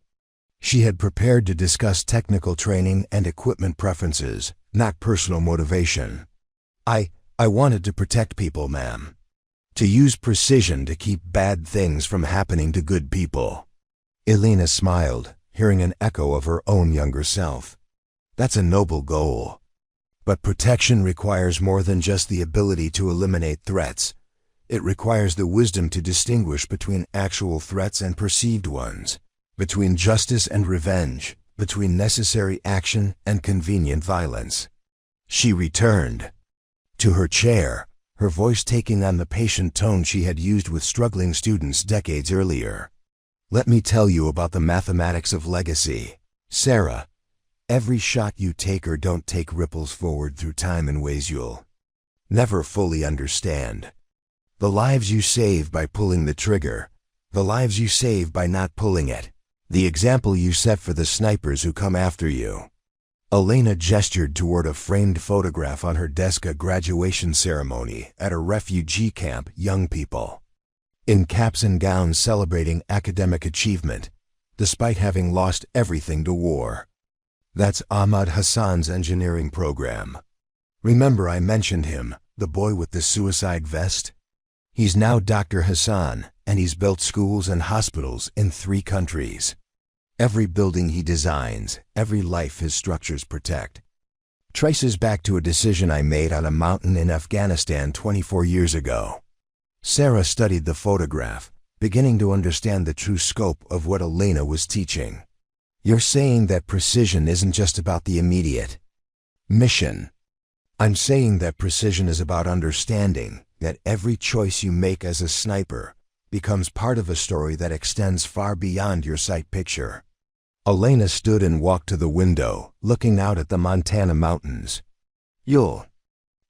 She had prepared to discuss technical training and equipment preferences, not personal motivation. I wanted to protect people, ma'am. To use precision to keep bad things from happening to good people. Elena smiled, hearing an echo of her own younger self. That's a noble goal. But protection requires more than just the ability to eliminate threats. It requires the wisdom to distinguish between actual threats and perceived ones, between justice and revenge, between necessary action and convenient violence. She returned to her chair, her voice taking on the patient tone she had used with struggling students decades earlier. Let me tell you about the mathematics of legacy. Sarah, every shot you take or don't take ripples forward through time in ways you'll never fully understand. The lives you save by pulling the trigger, the lives you save by not pulling it, the example you set for the snipers who come after you. Elena gestured toward a framed photograph on her desk, a graduation ceremony at a refugee camp, young people in caps and gowns celebrating academic achievement, despite having lost everything to war. That's Ahmad Hassan's engineering program. Remember I mentioned him, the boy with the suicide vest? He's now Dr. Hassan, and he's built schools and hospitals in 3 countries. Every building he designs, every life his structures protect, traces back to a decision I made on a mountain in Afghanistan 24 years ago. Sarah studied the photograph, beginning to understand the true scope of what Elena was teaching. You're saying that precision isn't just about the immediate mission. I'm saying that precision is about understanding that every choice you make as a sniper becomes part of a story that extends far beyond your sight picture. Elena stood and walked to the window, looking out at the Montana mountains. You'll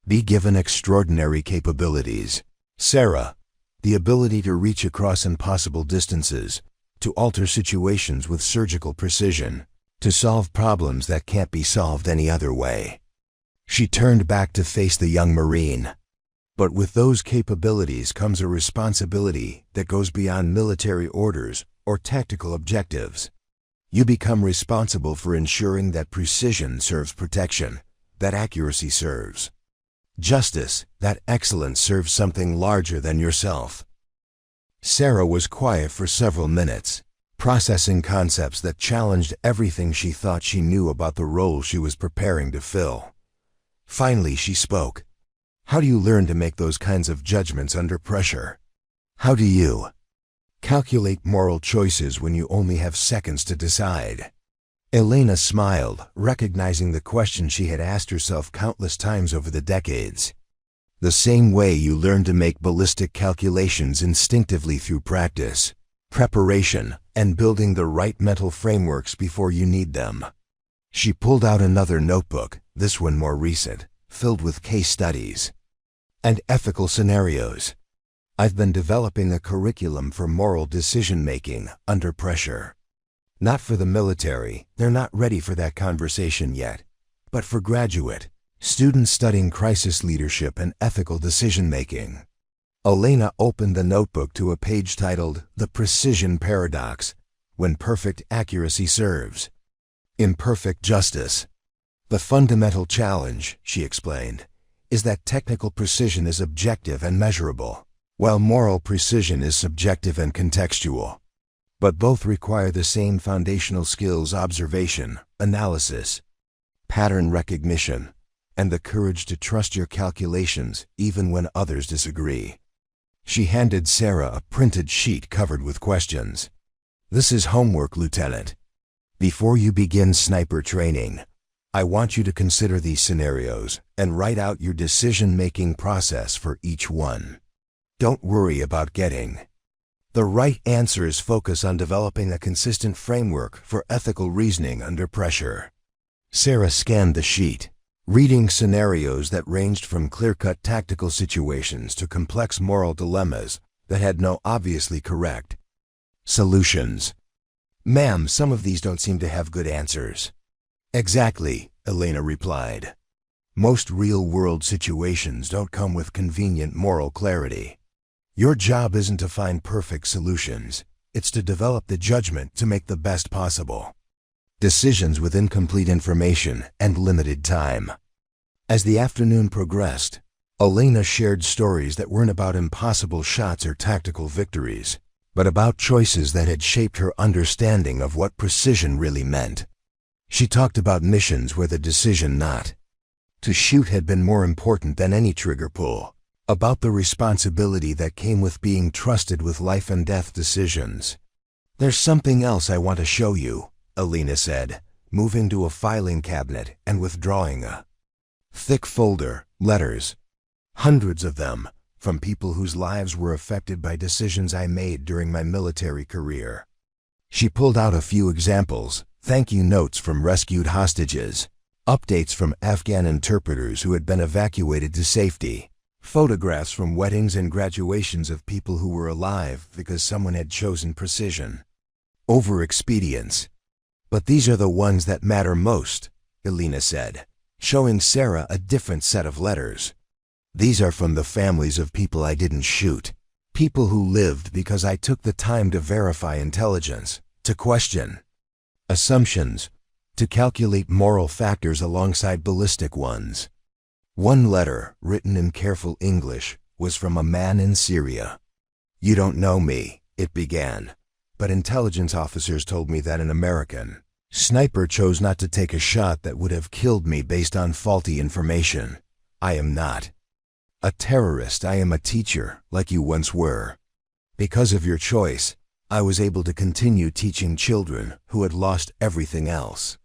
be given extraordinary capabilities. Sarah, the ability to reach across impossible distances, to alter situations with surgical precision, to solve problems that can't be solved any other way. She turned back to face the young Marine. But with those capabilities comes a responsibility that goes beyond military orders or tactical objectives. You become responsible for ensuring that precision serves protection, that accuracy serves justice, that excellence serves something larger than yourself. Sarah was quiet for several minutes, processing concepts that challenged everything she thought she knew about the role she was preparing to fill. Finally, she spoke. How do you learn to make those kinds of judgments under pressure? How do you calculate moral choices when you only have seconds to decide? Elena smiled, recognizing the question she had asked herself countless times over the decades. The same way you learn to make ballistic calculations instinctively through practice, preparation, and building the right mental frameworks before you need them. She pulled out another notebook, this one more recent, filled with case studies and ethical scenarios. I've been developing a curriculum for moral decision-making under pressure. Not for the military, they're not ready for that conversation yet, but for graduate students studying crisis leadership and ethical decision-making. Elena opened the notebook to a page titled The Precision Paradox, When Perfect Accuracy Serves Imperfect Justice. The fundamental challenge, she explained, is that technical precision is objective and measurable, while moral precision is subjective and contextual. But both require the same foundational skills: observation, analysis, pattern recognition, and the courage to trust your calculations even when others disagree. She handed Sarah a printed sheet covered with questions. This is homework, Lieutenant. Before you begin sniper training, I want you to consider these scenarios and write out your decision-making process for each one. Don't worry about getting the right answers. Focus on developing a consistent framework for ethical reasoning under pressure. Sarah scanned the sheet, reading scenarios that ranged from clear-cut tactical situations to complex moral dilemmas that had no obviously correct solutions. Ma'am, some of these don't seem to have good answers. Exactly, Elena replied. Most real-world situations don't come with convenient moral clarity. Your job isn't to find perfect solutions, it's to develop the judgment to make the best possible decisions with incomplete information and limited time. As the afternoon progressed, Elena shared stories that weren't about impossible shots or tactical victories, but about choices that had shaped her understanding of what precision really meant. She talked about missions where the decision not to shoot had been more important than any trigger pull, about the responsibility that came with being trusted with life and death decisions. There's something else I want to show you, Elena said, moving to a filing cabinet and withdrawing a thick folder, letters, hundreds of them, from people whose lives were affected by decisions I made during my military career. She pulled out a few examples: thank you notes from rescued hostages, updates from Afghan interpreters who had been evacuated to safety, photographs from weddings and graduations of people who were alive because someone had chosen precision over expedience. But these are the ones that matter most, Elena said, showing Sarah a different set of letters. These are from the families of people I didn't shoot, people who lived because I took the time to verify intelligence, to question assumptions, to calculate moral factors alongside ballistic ones. One letter, written in careful English, was from a man in Syria. You don't know me, it began, but intelligence officers told me that an American sniper chose not to take a shot that would have killed me based on faulty information. I am not a terrorist, I am a teacher, like you once were. Because of your choice, I was able to continue teaching children who had lost everything else.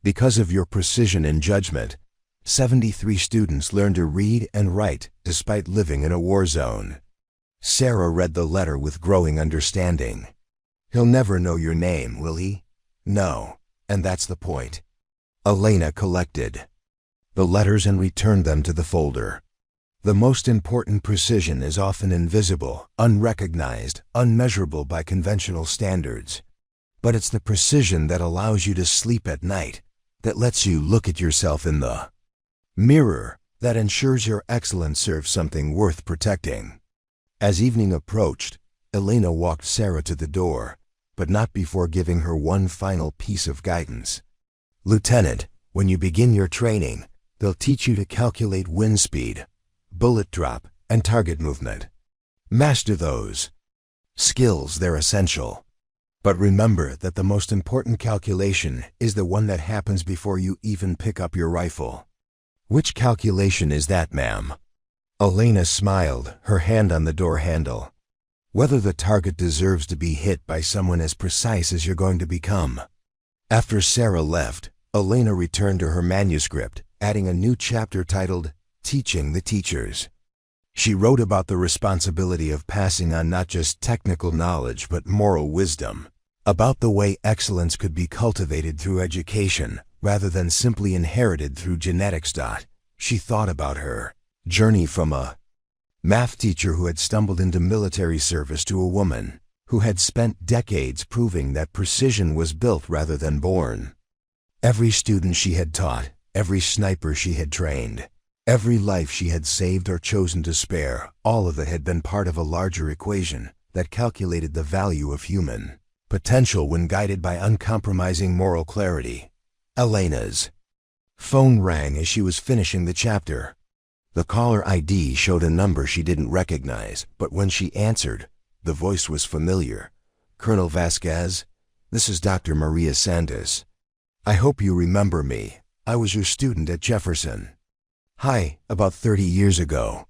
Because of your precision and judgment, 73 students learned to read and write despite living in a war zone. Sarah read the letter with growing understanding. He'll never know your name, will he? No, and that's the point. Elena collected the letters and returned them to the folder. The most important precision is often invisible, unrecognized, unmeasurable by conventional standards. But it's the precision that allows you to sleep at night, that lets you look at yourself in the mirror, that ensures your excellence serves something worth protecting. As evening approached, Elena walked Sarah to the door, but not before giving her one final piece of guidance. Lieutenant, when you begin your training, they'll teach you to calculate wind speed, bullet drop, and target movement. Master those skills, they're essential. But remember that the most important calculation is the one that happens before you even pick up your rifle. Which calculation is that, ma'am? Elena smiled, her hand on the door handle. Whether the target deserves to be hit by someone as precise as you're going to become. After Sarah left, Elena returned to her manuscript, adding a new chapter titled Teaching the Teachers. She wrote about the responsibility of passing on not just technical knowledge but moral wisdom, about the way excellence could be cultivated through education rather than simply inherited through genetics. She thought about her journey from a math teacher who had stumbled into military service to a woman who had spent decades proving that precision was built rather than born. Every student she had taught, every sniper she had trained, every life she had saved or chosen to spare, all of it had been part of a larger equation that calculated the value of human potential when guided by uncompromising moral clarity. Elena's phone rang as she was finishing the chapter. The caller ID showed a number she didn't recognize, but when she answered, the voice was familiar. Colonel Vasquez, this is Dr. Maria Santos. I hope you remember me. I was your student at Jefferson. Hi, about 30 years ago.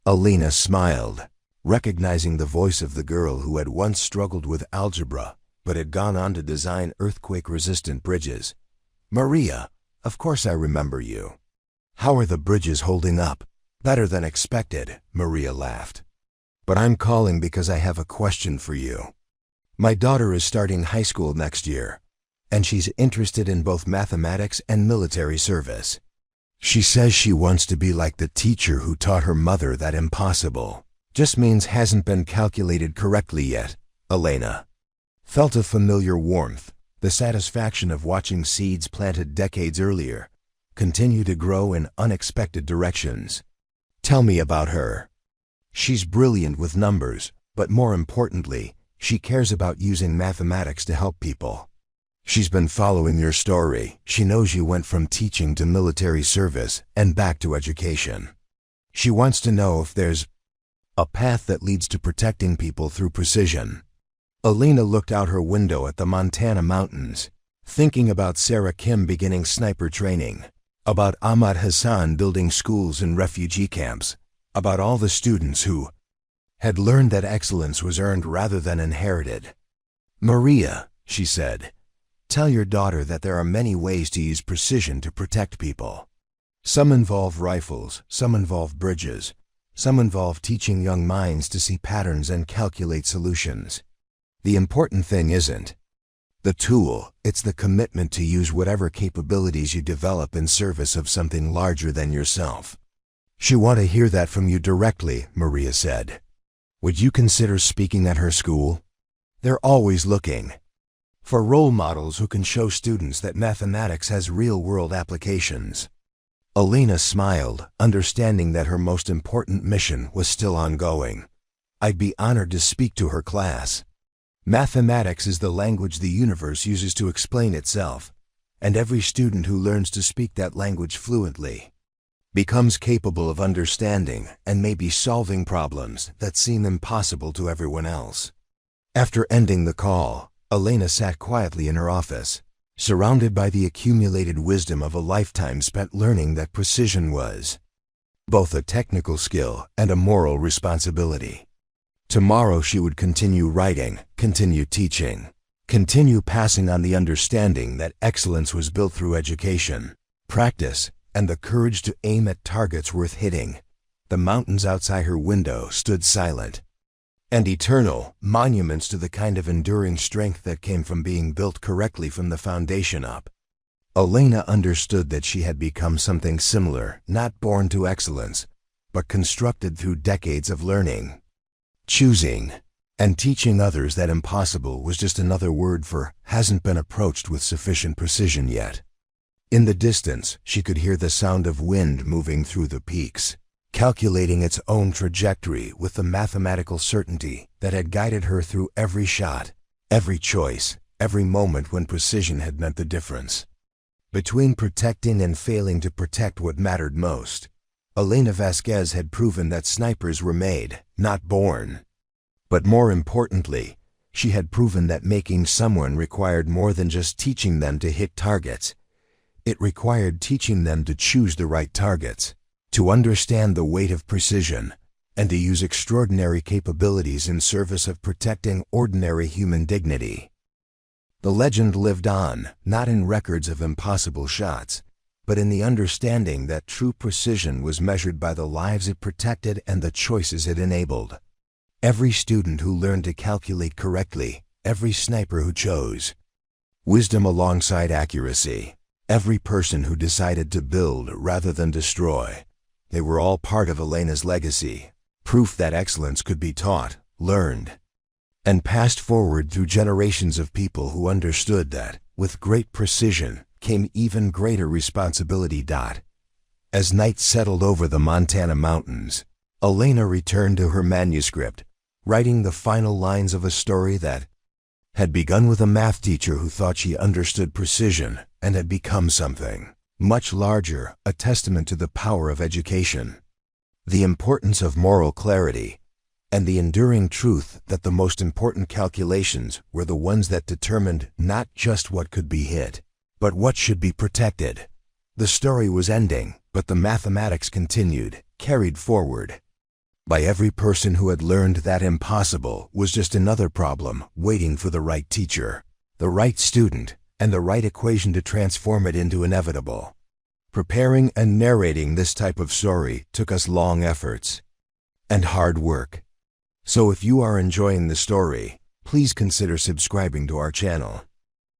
Elena smiled, recognizing the voice of the girl who had once struggled with algebra, but had gone on to design earthquake-resistant bridges. Maria, of course I remember you. How are the bridges holding up? Better than expected, Maria laughed. But I'm calling because I have a question for you. My daughter is starting high school next year, and she's interested in both mathematics and military service. She says she wants to be like the teacher who taught her mother that impossible just means hasn't been calculated correctly yet. Elena felt a familiar warmth, the satisfaction of watching seeds planted decades earlier continue to grow in unexpected directions. Tell me about her. She's brilliant with numbers, but more importantly, she cares about using mathematics to help people. She's been following your story. She knows you went from teaching to military service and back to education. She wants to know if there's a path that leads to protecting people through precision. Elena looked out her window at the Montana mountains, thinking about Sarah Kim beginning sniper training, about Ahmad Hassan building schools and refugee camps, about all the students who had learned that excellence was earned rather than inherited. Maria, she said, tell your daughter that there are many ways to use precision to protect people. Some involve rifles, some involve bridges, some involve teaching young minds to see patterns and calculate solutions. The important thing isn't the tool, it's the commitment to use whatever capabilities you develop in service of something larger than yourself. She want to hear that from you directly, Maria said. Would you consider speaking at her school? They're always looking for role models who can show students that mathematics has real-world applications. Elena smiled, understanding that her most important mission was still ongoing. I'd be honored to speak to her class. Mathematics is the language the universe uses to explain itself, and every student who learns to speak that language fluently becomes capable of understanding and maybe solving problems that seem impossible to everyone else. After ending the call, Elena sat quietly in her office, surrounded by the accumulated wisdom of a lifetime spent learning that precision was both a technical skill and a moral responsibility. Tomorrow she would continue writing, continue teaching, continue passing on the understanding that excellence was built through education, practice, and the courage to aim at targets worth hitting. The mountains outside her window stood silent and eternal, monuments to the kind of enduring strength that came from being built correctly from the foundation up. Elena understood that she had become something similar, not born to excellence, but constructed through decades of learning, choosing, and teaching others that impossible was just another word for hasn't been approached with sufficient precision yet. In the distance, she could hear the sound of wind moving through the peaks, calculating its own trajectory with the mathematical certainty that had guided her through every shot, every choice, every moment when precision had meant the difference. Between protecting and failing to protect what mattered most, Elena Vasquez had proven that snipers were made, not born. But more importantly, she had proven that making someone required more than just teaching them to hit targets. It required teaching them to choose the right targets, to understand the weight of precision, and to use extraordinary capabilities in service of protecting ordinary human dignity. The legend lived on, not in records of impossible shots, but in the understanding that true precision was measured by the lives it protected and the choices it enabled. Every student who learned to calculate correctly, every sniper who chose wisdom alongside accuracy, every person who decided to build rather than destroy, they were all part of Elena's legacy, proof that excellence could be taught, learned, and passed forward through generations of people who understood that, with great precision, came even greater responsibility. As night settled over the Montana mountains, Elena returned to her manuscript, writing the final lines of a story that had begun with a math teacher who thought she understood precision and had become something much larger, a testament to the power of education, the importance of moral clarity, and the enduring truth that the most important calculations were the ones that determined not just what could be hit, but what should be protected. The story was ending, but the mathematics continued, carried forward by every person who had learned that impossible was just another problem waiting for the right teacher, the right student, and the right equation to transform it into inevitable. Preparing and narrating this type of story took us long efforts and hard work. So if you are enjoying the story, please consider subscribing to our channel.